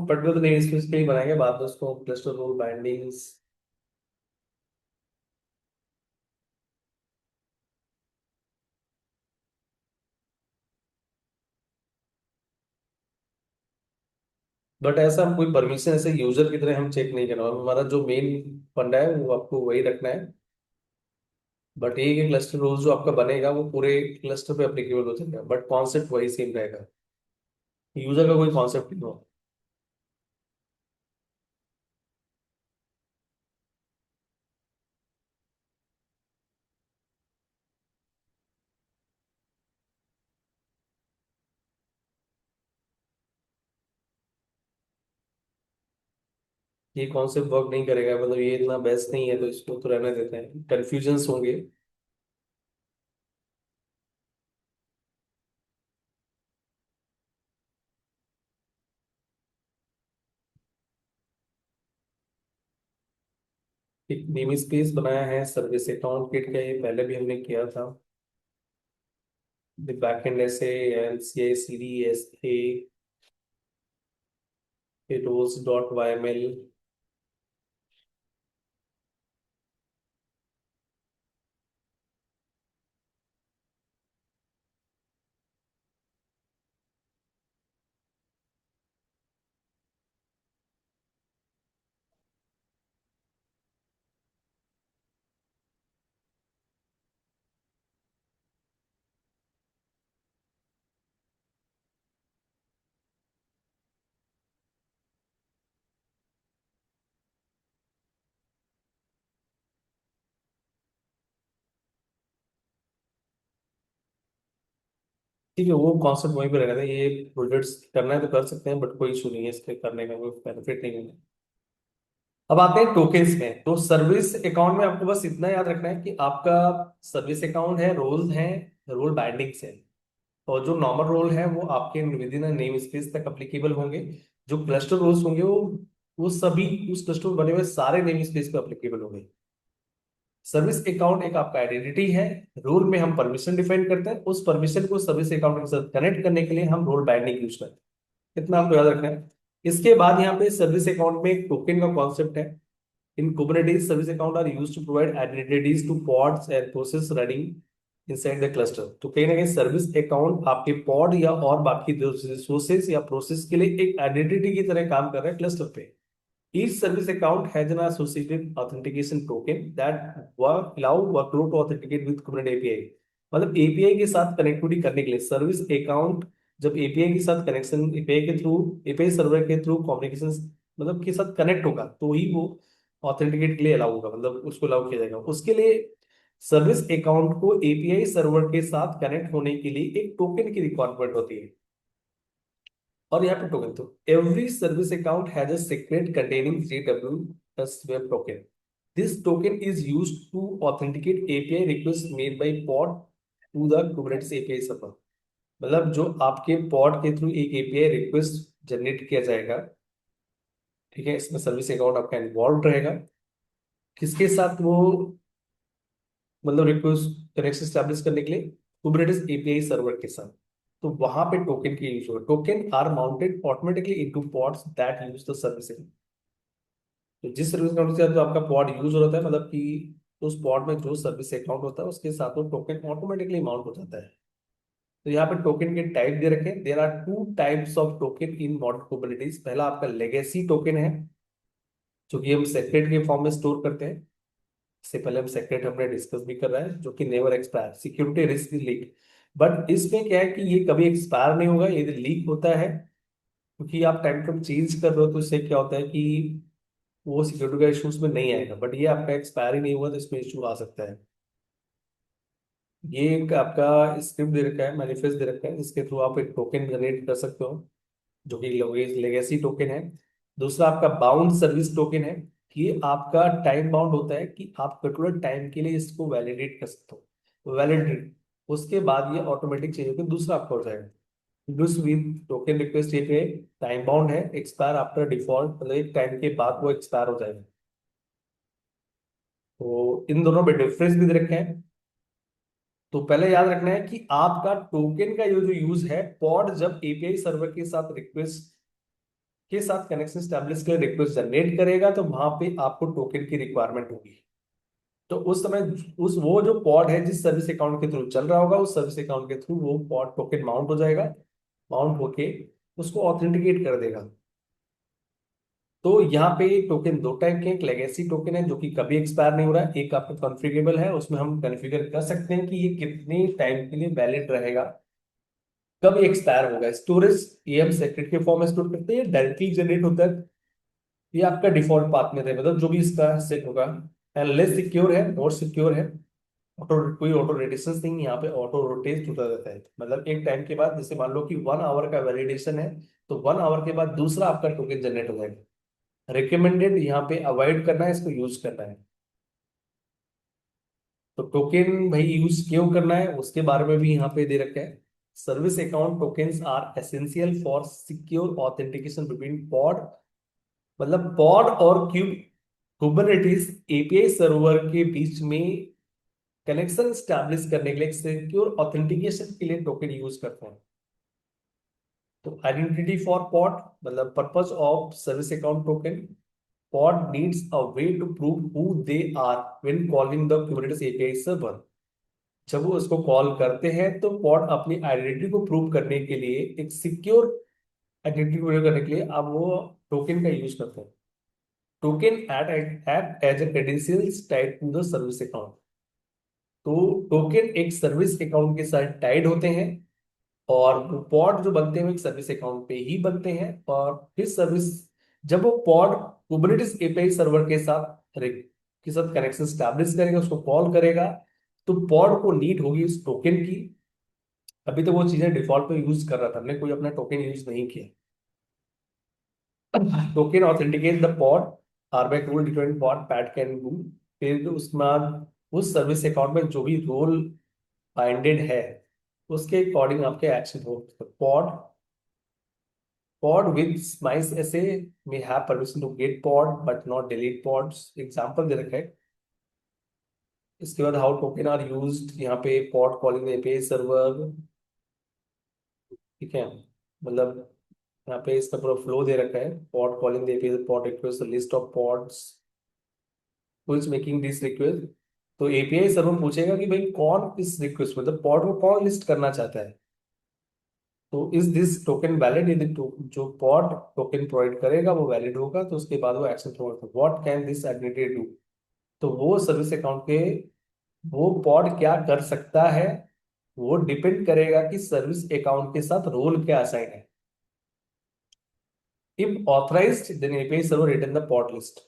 पर्टिकुलर नेम स्पेस पे ही बनाया गया, बाद में उसको क्लस्टर रोल बाइंडिंग्स। बट ऐसा हम कोई परमिशन ऐसे यूजर की तरह हम चेक नहीं करना, हमारा जो मेन फंडा है वो आपको वही रखना है। बट ये कि क्लस्टर रोल जो आपका बनेगा वो पूरे क्लस्टर पे एप्लीकेबल हो जाएगा, बट कॉन्सेप्ट वही सेम रहेगा। यूजर का कोई कॉन्सेप्ट नहीं हो। ये कॉन्सेप्ट वर्क नहीं करेगा, मतलब ये इतना बेस्ट नहीं है, तो इसको तो रहने देते हैं, कंफ्यूजन्स होंगे। एक नेम स्पेस बनाया है सर्विस अकाउंट किट का, ये पहले भी हमने किया था। बैकएंड ऐसे L C I C D S A roles.yml। ठीक है, वो कॉन्सेप्ट वहीं पे रहना था। ये प्रोजेक्ट्स करना है तो कर सकते हैं, बट कोई इशू नहीं है इसके करने का, कोई बेनिफिट नहीं है। अब आते हैं टोकन्स में। तो सर्विस अकाउंट में आपको बस इतना याद रखना है कि आपका सर्विस अकाउंट है, रोल्स हैं, रोल बाइंडिंग्स है। और जो नॉर्मल रोल है वो आपके विद इन नेम स्पेस तक अप्लीकेबल होंगे। जो क्लस्टर रोल्स होंगे वो सभी उस क्लस्टर में बने हुए सारे नेम स्पेस पे अप्लीकेबल होंगे। सर्विस अकाउंट एक आपका आइडेंटिटी है। रोल में हम परमिशन डिफाइन करते हैं, उस परमिशन को सर्विस अकाउंट के साथ कनेक्ट करने के लिए हम रोल बाइंडिंग यूज करते हैं। इतना आपको याद रखना है। इसके बाद यहाँ पे सर्विस अकाउंट में एक टोकन का कॉन्सेप्ट है। In Kubernetes, service account are used to provide identities to pods and process running inside the cluster। तो कहीं ना कहीं सर्विस अकाउंट आपके पॉड या और बाकी रिसोर्सेज या प्रोसेस के लिए एक आइडेंटिटी की तरह काम कर रहा है क्लस्टर पे। Each service account has an associated authentication token that allow workload to authenticate with Kubernetes API। मतलब एपीआई के साथ कनेक्टिविटी करने के लिए सर्विस अकाउंट जब एपीआई के साथ कनेक्शन एपीआई के थ्रू एपीआई सर्वर के थ्रू कम्युनिकेशन मतलब के साथ कनेक्ट होगा तो ही वो ऑथेंटिकेट के लिए अलाउ होगा, मतलब उसको अलाउ किया जाएगा। उसके लिए सर्विस अकाउंट को एपीआई सर्वर के साथ कनेक्ट होने के लिए एक टोकन की रिक्वायरमेंट होती है। और यहाँ पे टोकन, तो every service account has a secret containing JWS web token. This token is used to authenticate API request made by pod to the Kubernetes API server. मतलब जो आपके पॉड के थ्रू एक एपीआई रिक्वेस्ट जनरेट किया जाएगा, ठीक है, इसमें सर्विस अकाउंट आपका इन्वॉल्व रहेगा। किसके साथ वो, मतलब रिक्वेस्ट कनेक्शन स्टैब्लिश करने के लिए कुबरनेटिस एपीआई सर्वर के साथ। तो वहां पे टोकन की यूज होगा। Token are mounted automatically into pods that use the service. तो जिस सर्विस अकाउंट के साथ जो आपका पॉड यूज होता है, मतलब कि उस पॉड में जो सर्विस अकाउंट होता है उसके साथ वो टोकन ऑटोमेटिकली माउंट हो जाता है। तो यहाँ पे टोकन के टाइप दे रखे हैं। There are two types of token in modern Kubernetes. पहला आपका लेगेसी टोकन है, जो कि हम सेक्रेट के फॉर्म में स्टोर करते हैं। इससे पहले हम सेक्रेट हमने डिस्कस भी कर रहा है, जो कि never expire, security risk leak. But इसमें क्या है कि ये कभी एक्सपायर नहीं होगा यदि लीक होता है, क्योंकि आप टाइम टू चेंज कर रहे हो। तो इससे क्या होता है कि वो सिक्योरिटी का इशूज में नहीं आएगा, बट ये आपका एक्सपायर ही नहीं हुआ तो इसमें इशू आ सकता है। ये एक आपका स्क्रिप्ट दे रखा है, मैनिफेस्ट दे रखा है, जिसके थ्रू आप एक टोकन जनरेट कर सकते हो, जो कि लेगेसी टोकन है। दूसरा आपका बाउंड सर्विस टोकन है। ये आपका टाइम बाउंड होता है कि आप पर्टिकुलर टाइम के लिए इसको वैलिडेट कर सकते हो, वैलिडेट। उसके बाद ये ऑटोमेटिक चेंज होकर दूसरा आपका हो जाएगा। This with token request API time bound है, एक्सपायर आफ्टर डिफॉल्ट, मतलब एक टाइम के बाद वो एक्सपायर हो जाएगा। तो इन दोनों में डिफरेंस भी दे रखे हैं। तो पहले याद रखना है कि आपका टोकन का ये जो यूज है, पॉड जब एपीआई सर्वर के साथ रिक्वेस्ट के साथ कनेक्शन स्टैब्लिश कर रिक्वेस्ट जनरेट करेगा तो वहां पे आपको टोकन की रिक्वायरमेंट होगी। तो उस समय उस वो जो पॉड है जिस सर्विस अकाउंट के थ्रू चल रहा होगा, उस सर्विस अकाउंट के थ्रू वो पॉड टोकन माउंट हो जाएगा। माउंट होके उसको ऑथेंटिकेट कर देगा। तो यहाँ पे टोकन दो टाइप के हैं। एक लेगेसी टोकन है जो कि कभी एक्सपायर नहीं हो रहा है, एक आपका कॉन्फ़िगरेबल है, उसमें हम कॉन्फ़िगर कर सकते हैं कि ये कितने टाइम के लिए वैलिड रहेगा, कब एक्सपायर होगा। स्टोरेज ये हम सेक्रेट के फॉर्म में स्टोर करते हैं, डायरेक्टली जनरेट होता है। ये आपका डिफॉल्ट पाथ में है, मतलब जो भी इसका सेट होगा। एंड लेस सिक्योर है, मोर सिक्योर है। ऑटो कोई ऑटो रोटेशन नहीं, यहाँ पे ऑटो रोटेट होता रहता है। मतलब एक टाइम के बाद, जैसे मान लो कि 1 आवर का वैलिडेशन है, तो 1 आवर के बाद दूसरा आपका टोकन जनरेट हो जाएगा। रिकमेंडेड यहाँ पे अवॉइड करना है, इसको यूज करना है। तो टोकन भाई यूज क्यों करना है उसके बारे में भी यहाँ पे दे रखा है। Service account tokens are essential for secure authentication between pod, मतलब पॉड और क्यूब कुबरनेटिस एपीआई सर्वर के बीच में कनेक्शन स्टैब्लिश करने के लिए सिक्योर ऑथेंटिकेशन के लिए टोकन यूज करते हैं। तो आइडेंटिटी फॉर पॉड, मतलब purpose of service account token. Pod needs a way to prove who they are when calling the Kubernetes API server. जब वो उसको कॉल करते हैं तो पॉड अपनी आइडेंटिटी को प्रूव करने के लिए, एक सिक्योर आइडेंटिटी को प्रूव करने के लिए अब वो टोकन का यूज करते हैं। Token act as a credentials tied to the service account. तो टोकन एक सर्विस अकाउंट के साथ टाइड होते हैं, और पॉड जो बनते हैं वो एक सर्विस अकाउंट पे ही बनते हैं। और फिर सर्विस जब वो पॉड कुबरनेटिस एपीआई सर्वर के साथ कनेक्शन स्टैब्लिश करेगा, उसको कॉल करेगा, तो पॉड को नीड होगी उस टोकन की, अभी तो वो चीजें डिफॉल्ट पे यूज कर रहा था, हमने कोई अपना टोकन यूज नहीं किया। Token authenticate the pod are by tool different pod pad can do. फिर उसके बाद उस सर्विस अकाउंट में जो भी रोल बाइंडेड है उसके अकॉर्डिंग आपके एक्शन हो। पॉड pod with mice ऐसे may have permission to get pod but not delete pods, example दे रखा है। इसके बाद हाउ टोकन आर यूज्ड, यहाँ पे पॉड कॉलिंग एपीआई सर्वर, ठीक है। मतलब यहाँ पे इसका पूरा फ्लो दे रखा है, pod calling API pod request list of pods who is making this request. तो एपीआई सर्वर पूछेगा कि भाई कौन इस रिक्वेस्ट, मतलब पॉड को कौन लिस्ट करना चाहता है। तो इज दिस टोकन वैलिड, यदि जो पॉड टोकन प्रोवाइड करेगा वो वैलिड होगा तो उसके बाद वो action provide. What can this aggregator do, तो वो सर्विस अकाउंट के वो पॉड क्या कर सकता है, वो डिपेंड करेगा कि सर्विस अकाउंट के साथ रोल क्या असाइन है। If authorized then API server return the pod list.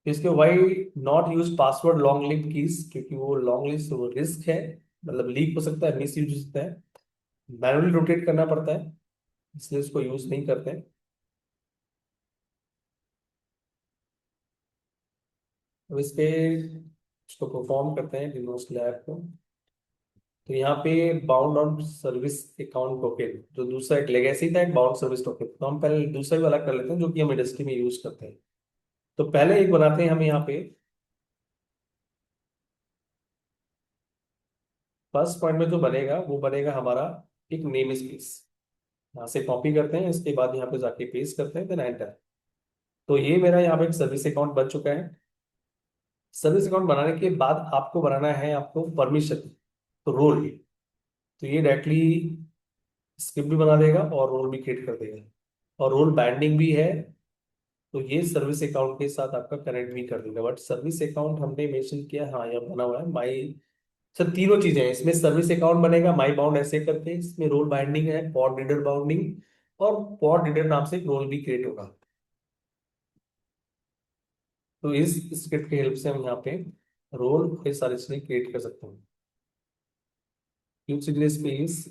इसके why not use password long live keys, क्योंकि वो लॉन्ग लिस्ट वो रिस्क है, मतलब लीक हो सकता है, मिस यूज हो सकता है, मैनुअली रोटेट करना पड़ता है, इसलिए उसको यूज नहीं करते हैं। अब इस पे इसको परफॉर्म करते हैं डिमो स्लैब को। तो यहाँ पे bound on service account token, जो दूसरा एक लेगेसी था, एक बाउंड सर्विस टोकन, तो हम पहले दूसरा भी अलग कर लेते हैं जो कि हम इंडस्ट्री में यूज करते हैं। तो पहले एक बनाते हैं हम यहाँ पे। फर्स्ट पॉइंट में जो बनेगा वो बनेगा हमारा एक नेम स्पेस। यहाँ से कॉपी करते हैं, इसके बाद यहाँ पे जाके पेस्ट करते हैं, देन एंटर। तो ये मेरा यहाँ पे एक सर्विस अकाउंट बन चुका है। सर्विस अकाउंट बनाने के बाद आपको बनाना है आपको परमिशन, तो रोल। तो ये डायरेक्टली स्क्रिप्ट भी बना देगा और रोल भी क्रिएट कर देगा, और रोल बाइंडिंग भी है। तो ये सर्विस अकाउंट के साथ आपका कनेक्ट भी कर देगा। बट सर्विस अकाउंट हमने मेंशन किया, हाँ ये बना हुआ है माई। सर तीनों चीजें हैं इसमें, सर्विस अकाउंट बनेगा माई बाउंड ऐसे करके, इसमें रोल बाइंडिंग है, पॉड रीडर बाउंडिंग, और पॉड रीडर नाम से एक रोल भी क्रिएट होगा। तो इस स्क्रिप्ट की हेल्प से हम यहाँ पे रोल ये सारी चीजें क्रिएट कर सकते हैं। Kube space,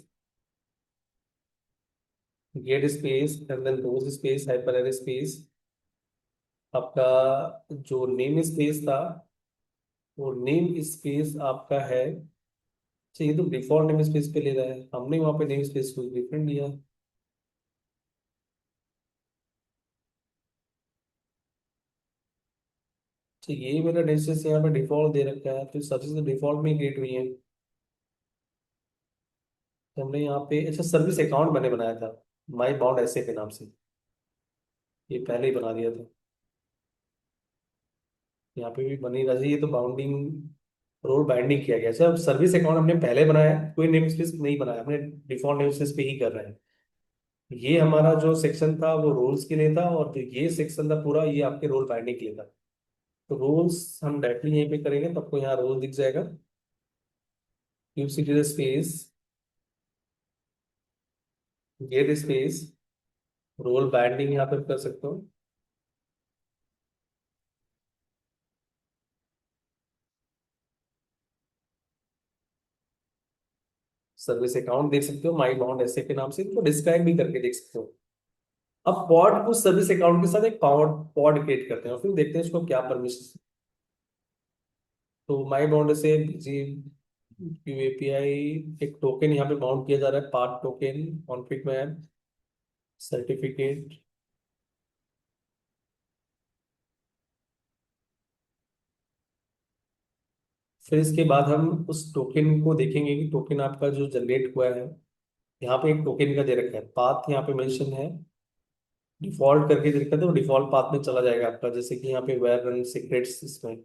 get space and then rose space hyper space. आपका जो नेम स्पेस था वो नेम स्पेस आपका है। अच्छा ये तो डिफॉल्ट नेम स्पेस पे ले रहा है, हमने वहां पे नेम स्पेस कुछ डिफरेंट दिया। अच्छा ये मेरा नेम स्पेस यहाँ पे डिफॉल्ट दे रखा है, तो सर्विस तो डिफॉल्ट में क्रिएट हुई है। तो हमने यहाँ पे अच्छा सर्विस अकाउंट मैंने बनाया था माई बाउंड ऐसे के नाम से, ये पहले ही बना दिया था। यहाँ पे भी बनी रही, ये तो बाउंडिंग रोल बाइंडिंग किया गया। अच्छा सर्विस अकाउंट हमने पहले बनाया है, कोई नेम स्पेस नहीं बनाया हमने, डिफॉल्ट नेम स्पेस पे ही कर रहे हैं। ये हमारा जो सेक्शन था वो रोल्स के लिए था, और जो ये सेक्शन था पूरा ये आपके रोल बाइंडिंग के लिए था। तो रोल्स हम डायरेक्टली यहीं पे करेंगे तो आपको यहाँ रोल दिख जाएगा। Kube space get space role binding यहाँ पर कर सकते हो। सर्विस अकाउंट देख सकते हो माई बाउंड ऐसे के नाम से, तो डिस्क्राइब भी करके देख सकते हो। अब पॉड को सर्विस अकाउंट के साथ एक पावर पॉड क्रिएट करते हैं और फिर देखते हैं इसको क्या परमिशन। तो माई बाउंड से जी क्यू एपीआई एक टोकन यहाँ पे बाउंड किया जा रहा है, पाथ टोकन कॉन्फ़िग में सर्टिफिकेट। फिर इसके बाद हम उस टोकन को देखेंगे कि टोकन आपका जो जनरेट हुआ है, यहाँ पे एक टोकन का दे रखा है, पाथ यहाँ पे मेंशन है, डिफॉल्ट करके दे रखा है, तो डिफॉल्ट पाथ में चला जाएगा आपका, जैसे कि यहाँ पे वेयर रन सीक्रेट्स इसमें।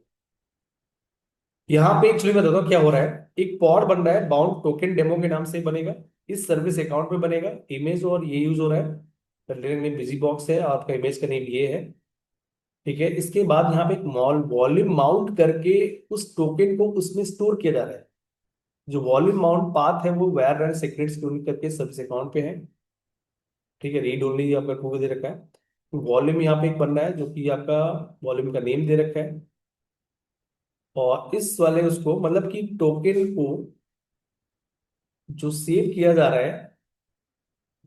यहाँ पे एक्चुअली मैं बताता हूँ क्या हो रहा है, एक पॉड बन रहा है बाउंड टोकन डेमो के नाम से बनेगा, इस सर्विस अकाउंट में बनेगा, इमेज और ये यूज हो रहा है, कंटेनर नेम बिजी बॉक्स है, आपका इमेज का नेम ये है, ठीक है। इसके बाद यहाँ पे एक मॉल वॉल्यूम माउंट करके उस टोकन को उसमें स्टोर किया जा रहा है। जो वॉल्यूम माउंट पाथ है वो वेयर रन सीक्रेट्स करके सर्विस अकाउंट पे है, ठीक है। रीड ओनली आपका टू दे रखा है। वॉल्यूम यहाँ पे एक बन रहा है जो कि आपका वॉल्यूम का नेम दे रखा है, और इस वाले उसको मतलब कि टोकन को जो सेव किया जा रहा है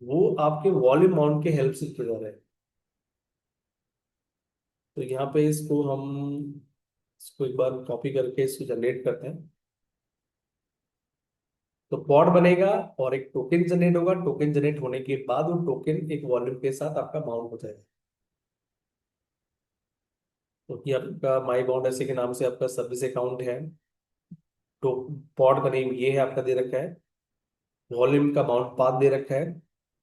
वो आपके वॉल्यूम माउंट के हेल्प से किया जा रहा है। तो यहाँ पे इसको हम इसको एक बार कॉपी करके इसको जनरेट करते हैं। तो पॉड बनेगा और एक टोकन जनरेट होगा। टोकन जनरेट होने के बाद वो टोकन एक वॉल्यूम के साथ आपका माउंट हो जाएगा। तो ये आपका माई बाउंड ऐसे के नाम से आपका सर्विस अकाउंट है। तो पॉड का नेम ये है आपका दे रखा है। वॉल्यूम का माउंट पाथ दे रखा है।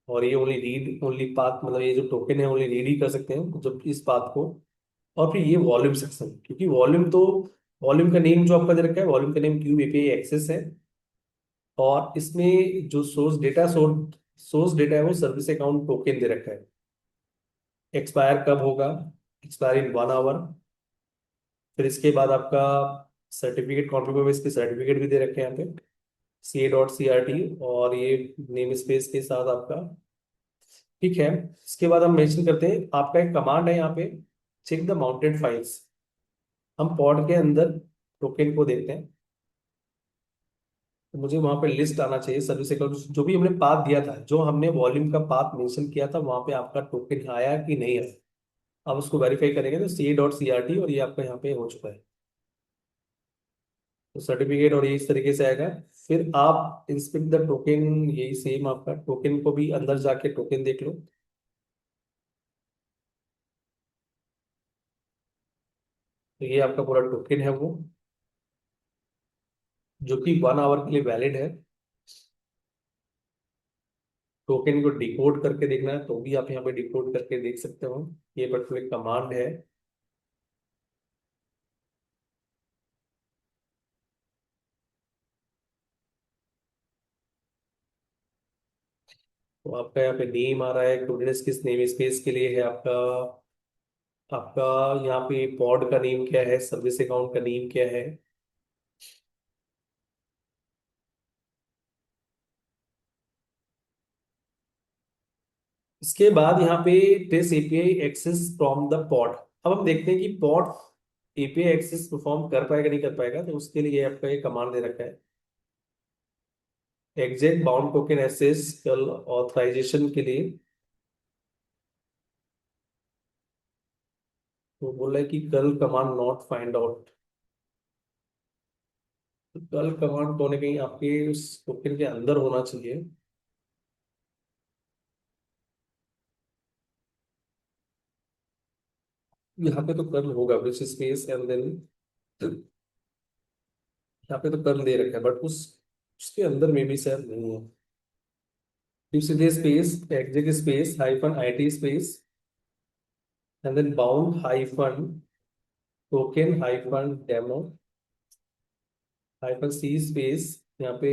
और ये ओनली रीड ओनली पाथ, मतलब ये जो टोकन है ओनली रीड ही कर सकते हैं जब इस पाथ को। और फिर ये वॉल्यूम सेक्शन, क्योंकि वॉल्यूम का नेम जो आपका दे रखा है, वॉल्यूम का नेम क्यूब एपीआई एक्सेस है। और इसमें जो सोर्स डेटा है वो सर्विस अकाउंट टोकन दे रखा है। एक्सपायर कब होगा? Expire in 1 hour. फिर इसके बाद आपका सर्टिफिकेट कॉन्फ़िगर के सर्टिफिकेट भी दे रखे हैं यहाँ पे, CA.CRT। और ये नेम स्पेस के साथ आपका, ठीक है। इसके बाद हम मेंशन करते हैं आपका एक कमांड है यहाँ पे, चेक द माउंटेड फाइल्स। हम पॉड के अंदर टोकन को देखते हैं। तो मुझे वहां पे लिस्ट आना चाहिए सर्विस अकाउंट, जो भी हमने पाथ दिया था, जो हमने वॉल्यूम का पाथ मेंशन किया था, वहां पे आपका टोकन आया कि नहीं आया। आप उसको वेरीफाई करेंगे तो CA.CRT और ये आपका यहाँ पे हो चुका है। तो सर्टिफिकेट और ये इस तरीके से आएगा। फिर आप इंस्पेक्ट द टोकन, यही सेम आपका टोकन को भी अंदर जाके टोकन देख लो। तो ये आपका पूरा टोकन है वो, जो कि 1 आवर के लिए वैलिड है। टोकन को डिकोड करके देखना है तो भी आप यहाँ पे डिकोड करके देख सकते हो। ये पर्टिकुलर कमांड है। तो आपका यहाँ पे नेम आ रहा है, कुबरनेटिस किस नेम स्पेस के लिए है आपका। आपका यहाँ पे पॉड का नेम क्या है, सर्विस अकाउंट का नेम क्या है। इसके बाद यहाँ पे test API access from the pod. अब हम देखते हैं कि पॉड एपीआई एक्सेस परफॉर्म कर पाएगा नहीं कर पाएगा। तो उसके लिए आपका ये कमांड दे रखा है, एग्जैक्ट बाउंड टोकन एक्सेस कल ऑथराइजेशन के लिए। तो बोला है कि कल कमांड नॉट फाइंड आउट। तो कल कमांड तो कहीं आपके उस टोकन के अंदर होना चाहिए। यहाँ पे तो कर्ल होगा विच स्पेस एंड देन, यहाँ पे तो कर्ल दे रखा है, बट उस उसके अंदर में भी शायद नहीं है। फिर सीधे space exec space hyphen IT space and then bound hyphen token hyphen demo hyphen C space. यहाँ पे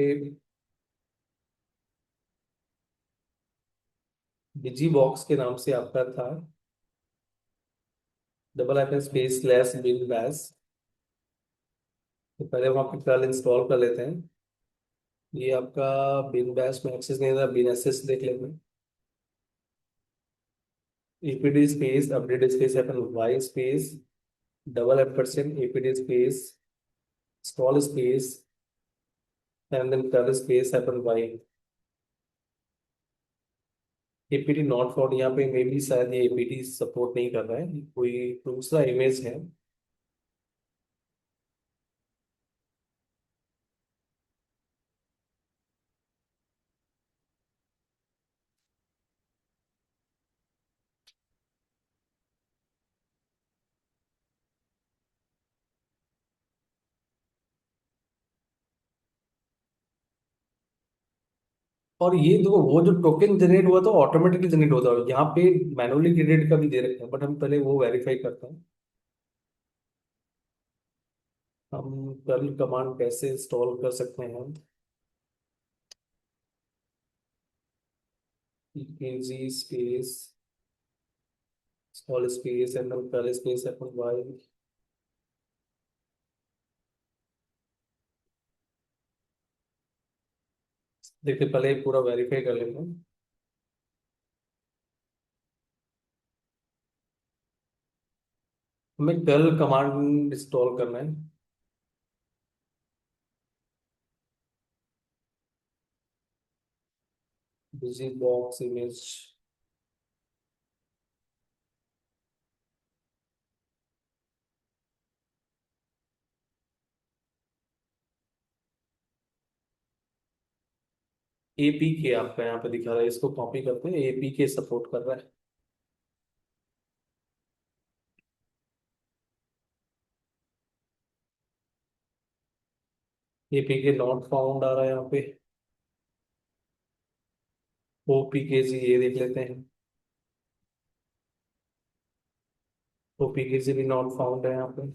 डिजी बॉक्स के नाम से आपका था, double hyphen space slash bin bash. तो पहले वहाँ पे कर्ल इंस्टॉल कर लेते हैं। ये आपका बिन बैश में एक्सेस नहीं था, बिन एसएस देख लेते हैं। EPD space update space hyphen Y space double ampersand EPD space stall space and then curl space hyphen Y. APT not found, यहाँ पे मे बी शायद ये एपीटी सपोर्ट नहीं कर रहा है, कोई दूसरा इमेज है। और ये देखो वो जो टोकन जनरेट हुआ था ऑटोमेटिकली जनरेट होता है, यहाँ पे मैनुअली क्रेडिट का भी दे रखा है, बट हम पहले वो वेरीफाई करते हैं। हम कर्ल कमांड कैसे इंस्टॉल कर सकते हैं? जी space stall space and curl space अपन वाई। देखिए पहले पूरा वेरीफाई कर लेते हैं। हमें कर्ल कमांड इंस्टॉल करना है। Busy box image. APK आपका यहाँ पे दिखा रहा है, इसको कॉपी करते हैं, APK सपोर्ट कर रहा है। APK नॉट फाउंड आ रहा है यहाँ पे। OPKG ये देख लेते हैं, OPKG भी नॉट फाउंड है यहाँ पे।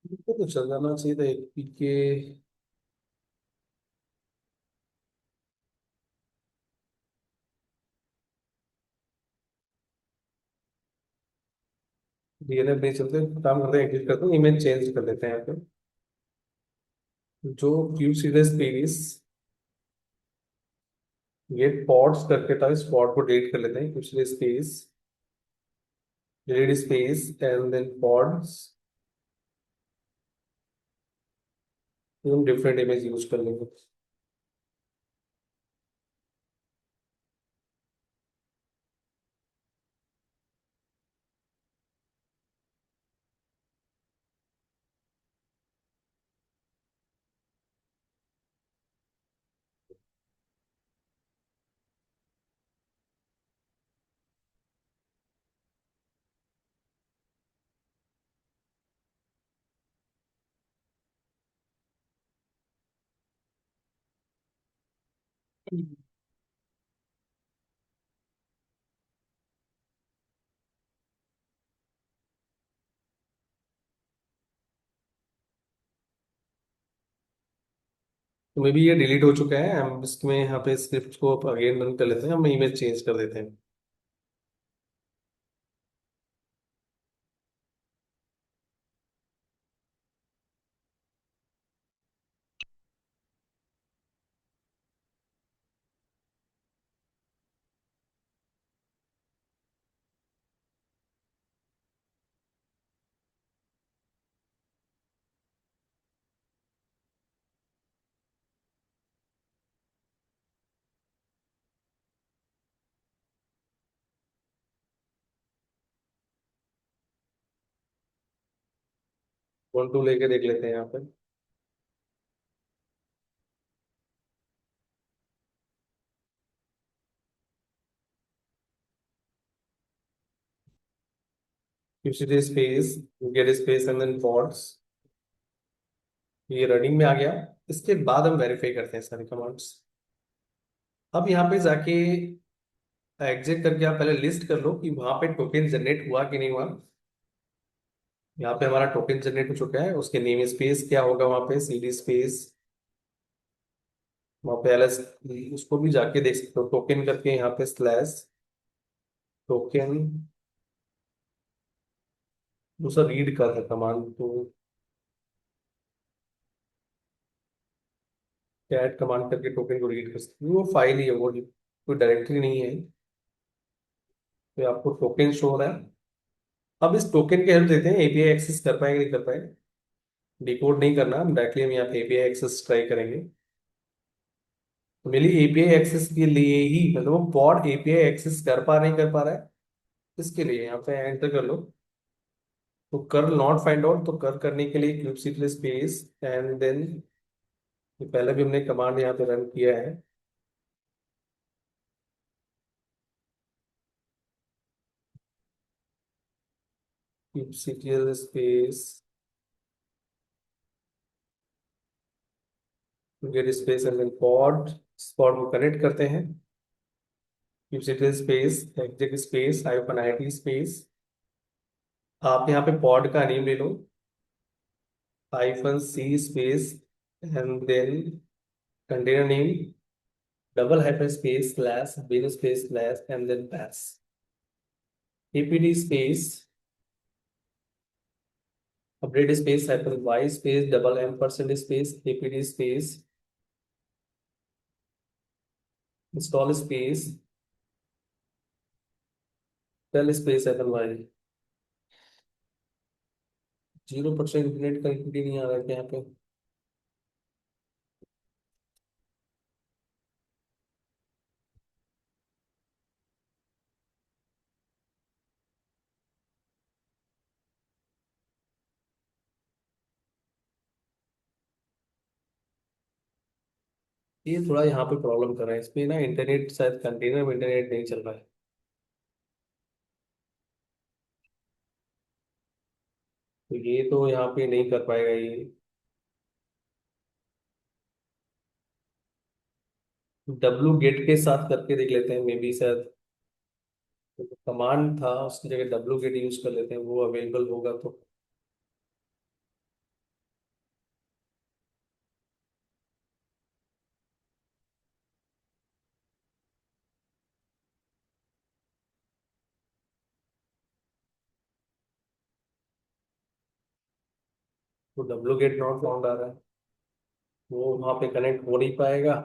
इसको तो चल जाना चाहिए था APK। DNF नहीं चलते, काम करते हैं, एडिट करते हैं, इमेज चेंज कर लेते हैं यहाँ पे। जो क्यू सीरीज सीरीज ये पॉड्स करके था, इस पॉड को डिलीट कर लेते हैं, Q series space delete space and then pods. हम डिफरेंट इमेज यूज कर लेंगे। मे भी ये डिलीट हो चुका है, हम इसमें यहाँ पे स्क्रिप्ट को अगेन रन कर लेते हैं, हम इमेज चेंज कर देते हैं। वन टू लेके देख लेते हैं यहाँ पे। यूसिटी space get space and then pods, ये रनिंग में आ गया। इसके बाद हम वेरीफाई करते हैं सारे कमांड्स। अब यहाँ पे जाके एग्जिट करके आप पहले लिस्ट कर लो कि वहां पे टोकन जनरेट हुआ कि नहीं हुआ। यहाँ पे हमारा टोकन जनरेट हो चुका है, उसके नेम स्पेस क्या होगा वहां पे, CD स्पेस, वहां पे LS, उसको भी जाके देख सकते हो, टोकन करके यहाँ पे स्लैश टोकन। दूसरा रीड का था कमांड, तो कैट कमांड करके टोकन को रीड कर सकते हो, वो फाइल ही है, वो कोई डायरेक्टरी नहीं है। तो आपको टोकन शो हो रहा है। अब इस टोकन की हेल्प देते हैं, API एक्सेस कर पाएंगे नहीं कर पाएंगे। डिकोड नहीं करना, डायरेक्टली हम यहाँ पे API एक्सेस ट्राई करेंगे। तो मेरी API एक्सेस के लिए ही, मतलब वो पॉड API एक्सेस कर पा नहीं कर पा रहा है, इसके लिए यहाँ पे एंटर कर लो। तो कर नॉट फाइंड आउट, तो कर करने के लिए क्यूबसीटी स्पेस एंड देन, ये पहले भी हमने कमांड यहाँ पे रन किया है, kubectl space get space and then pod. Pod को कनेक्ट करते हैं, kubectl space exit space -IT space. आप यहाँ पे पॉड का नेम ले लो, hyphen c space and then container name double hyphen space slash bin space slash and then pass apd space update space hyphen y space double ampersand space apd space install space tell space hyphen y 0% internet connectivity नहीं आ रहा है क्या यहाँ पे। ये थोड़ा यहाँ पे प्रॉब्लम कर रहा है इसमें ना इंटरनेट शायद कंटेनर में इंटरनेट नहीं चल रहा है। तो ये तो यहाँ पे नहीं कर पाएगा ये। डब्लू गेट के साथ करके देख लेते हैं मे बी शायद कमांड था उसकी जगह डब्लू गेट यूज कर लेते हैं वो अवेलेबल होगा तो। वो डब्लू गेट नॉट फाउंड आ रहा है वो वहाँ पे कनेक्ट हो नहीं पाएगा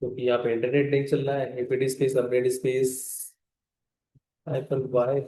क्योंकि यहाँ पे इंटरनेट नहीं चल रहा है APD space update space hyphen Y.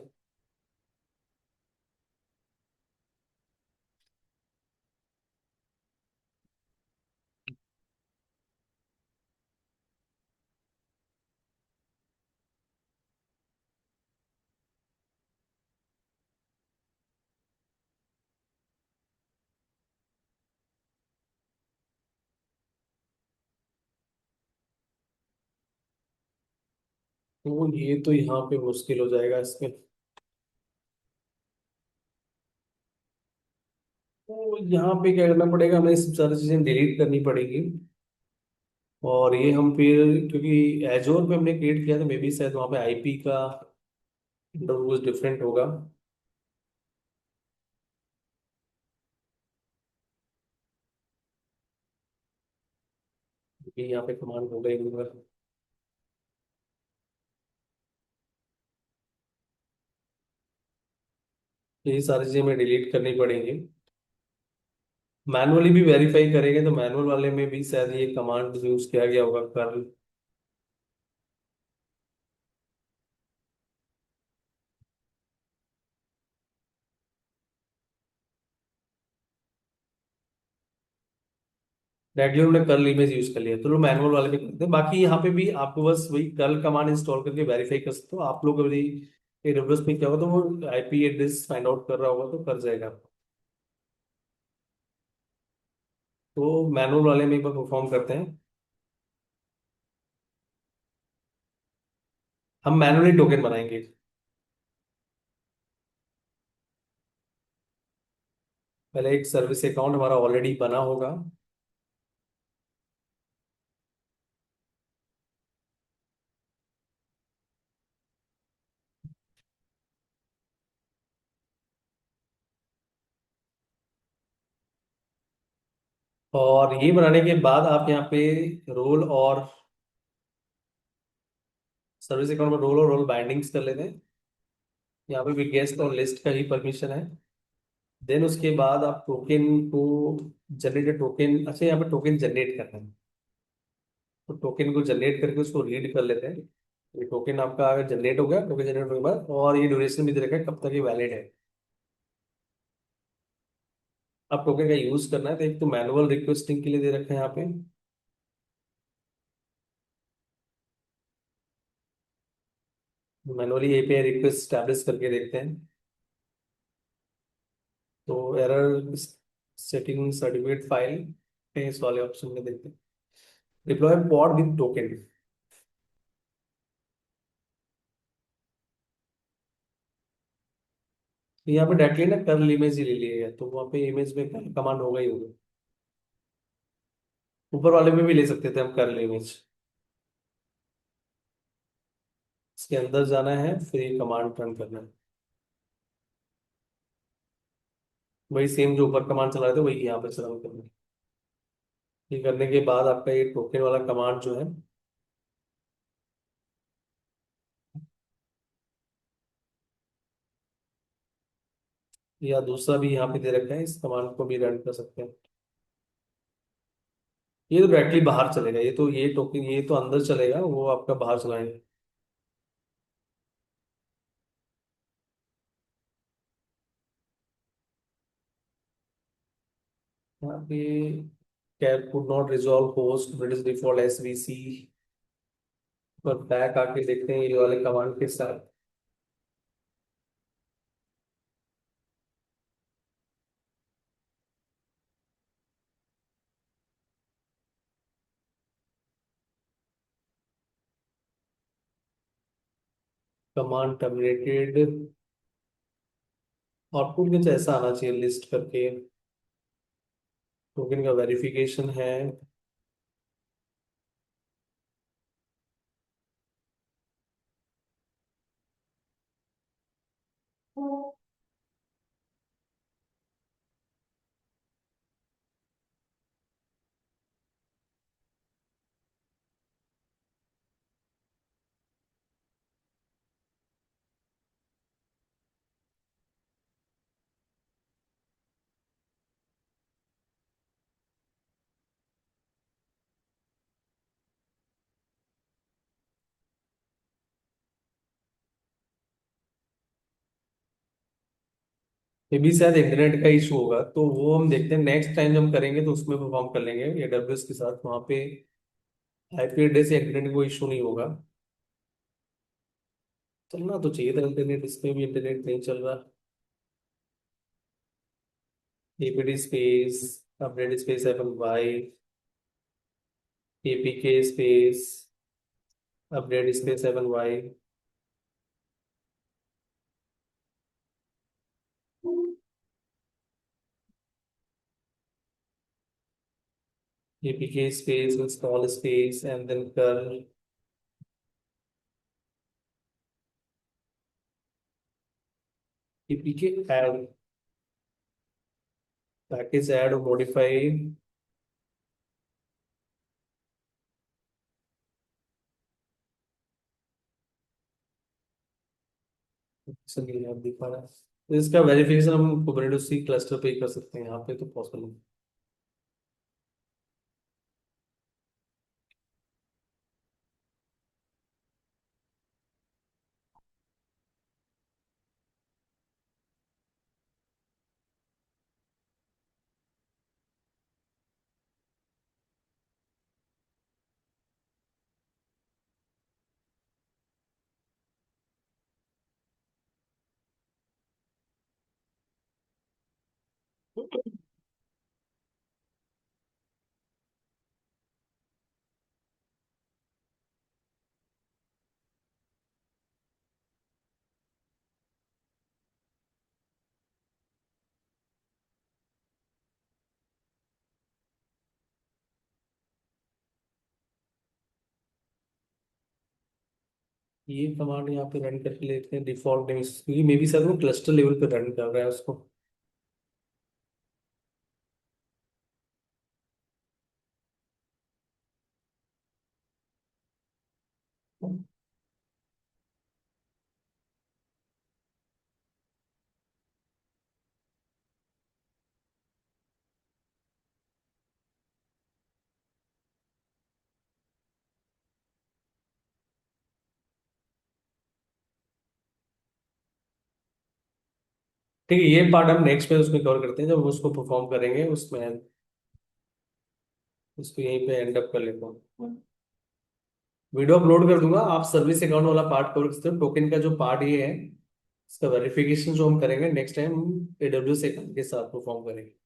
तो ये तो यहाँ पे मुश्किल हो जाएगा इसमें। तो यहाँ पे क्या करना पड़ेगा हमें सब सारी चीजें डिलीट करनी पड़ेगी और ये हम फिर क्योंकि एजोर पे हमने क्रिएट किया था मे बी शायद वहाँ पे आईपी का कुछ डिफरेंट होगा। क्योंकि यहाँ पे कमांड होगा ही होगा। तो ये सारी चीजें हमें डिलीट करनी पड़ेंगी। मैनुअली भी वेरीफाई करेंगे तो मैनुअल वाले में भी शायद ये कमांड यूज किया गया होगा कर्ल। डायरेक्टली हमने कर्ल इमेज यूज कर लिया तो लोग मैनुअल वाले भी करते हैं बाकी यहाँ पे भी आपको बस वही कर्ल कमांड इंस्टॉल करके वेरीफाई कर सकते हो आप लोग अभी रिवर्स में क्या होगा तो वो आईपी एड्रेस फाइंड आउट कर रहा होगा तो कर जाएगा। तो मैनुअल वाले में एक बार परफॉर्म करते हैं। हम मैनुअली टोकन बनाएंगे। पहले एक सर्विस अकाउंट हमारा ऑलरेडी बना होगा और ये बनाने के बाद आप यहाँ पे रोल और सर्विस अकाउंट में रोल और रोल बाइंडिंग्स कर लेते हैं। यहाँ पे भी गेस्ट और लिस्ट का ही परमिशन है। देन उसके बाद आप टोकन को जनरेट टोकन अच्छा यहाँ पे टोकन जनरेट करना है तो टोकन को जनरेट करके उसको रीड कर लेते हैं। ये टोकन आपका अगर जनरेट हो गया टोकन जनरेट होने के बाद और ये ड्यूरेशन भी दे रखा है कब तक ये वैलिड है। अब टोकन का यूज करना है तो एक तो मैनुअल रिक्वेस्टिंग के लिए दे रखा है यहाँ पे। मैनुअली एपीआई रिक्वेस्ट स्टैब्लिश करके देखते हैं। तो एरर सेटिंग सर्टिफिकेट फाइल इस वाले ऑप्शन में देखते हैं डिप्लॉय पॉड विद टोकन। यहाँ पे डायरेक्टली ना कर्ल इमेज ही ले लिया गया तो वहाँ पे इमेज में कमांड होगा ही होगा। ऊपर वाले में भी ले सकते थे हम कर्ल इमेज। इसके अंदर जाना है फिर ये कमांड रन करना है। वही सेम जो ऊपर कमांड चला रहे थे वही यहाँ पे रन करना है। ये करने के बाद आपका ये टोकन वाला कमांड जो है, या दूसरा भी यहाँ पे दे रखा है, इस कमांड को भी रन कर सकते हैं। ये तो डायरेक्टली बाहर चलेगा, ये तो ये टोकन ये तो अंदर चलेगा, वो आपका बाहर चलाएंगे। यहाँ पे curl could not resolve host British default SVC, पर बैक आके देखते हैं ये वाले कमांड के साथ। कमांड टर्मिनेटेड, आउटपुट में ऐसा आना चाहिए लिस्ट करके, टोकन का वेरिफिकेशन है। ये भी शायद इंटरनेट का इशू होगा, तो वो हम देखते हैं नेक्स्ट टाइम जब हम करेंगे तो उसमें परफॉर्म कर लेंगे एडब्ल्यूएस के साथ। वहाँ पे आईपी एड्रेस से इंटरनेट को इशू नहीं होगा। चलना तो चाहिए था इंटरनेट, इसमें भी इंटरनेट नहीं चल रहा। APD space update space apple Y, APK space update space apple Y, APK space install space and then curl, APK add package add और मॉडिफाई। चलिए आप दिखा रहा है, तो इसका वेरिफिकेशन हम कुबरनेटिस सी क्लस्टर पे ही कर सकते हैं, यहाँ पे तो पॉसिबल नहीं। ये कमांड यहाँ पे रन करके लेते हैं डिफॉल्ट नेम, क्योंकि मे बी सर वो क्लस्टर लेवल पे रन कर रहा है उसको। ठीक है, ये पार्ट हम नेक्स्ट पे उसमें कवर करते हैं जब हम उसको परफॉर्म करेंगे उसमें। उसको यहीं पे एंड अप कर लेता हूँ। वीडियो अपलोड कर दूंगा, आप सर्विस अकाउंट वाला पार्ट कवर करते हो, टोकन का जो पार्ट ये है इसका वेरिफिकेशन जो हम करेंगे नेक्स्ट टाइम एडब्ल्यू से के साथ परफॉर्म करेंगे।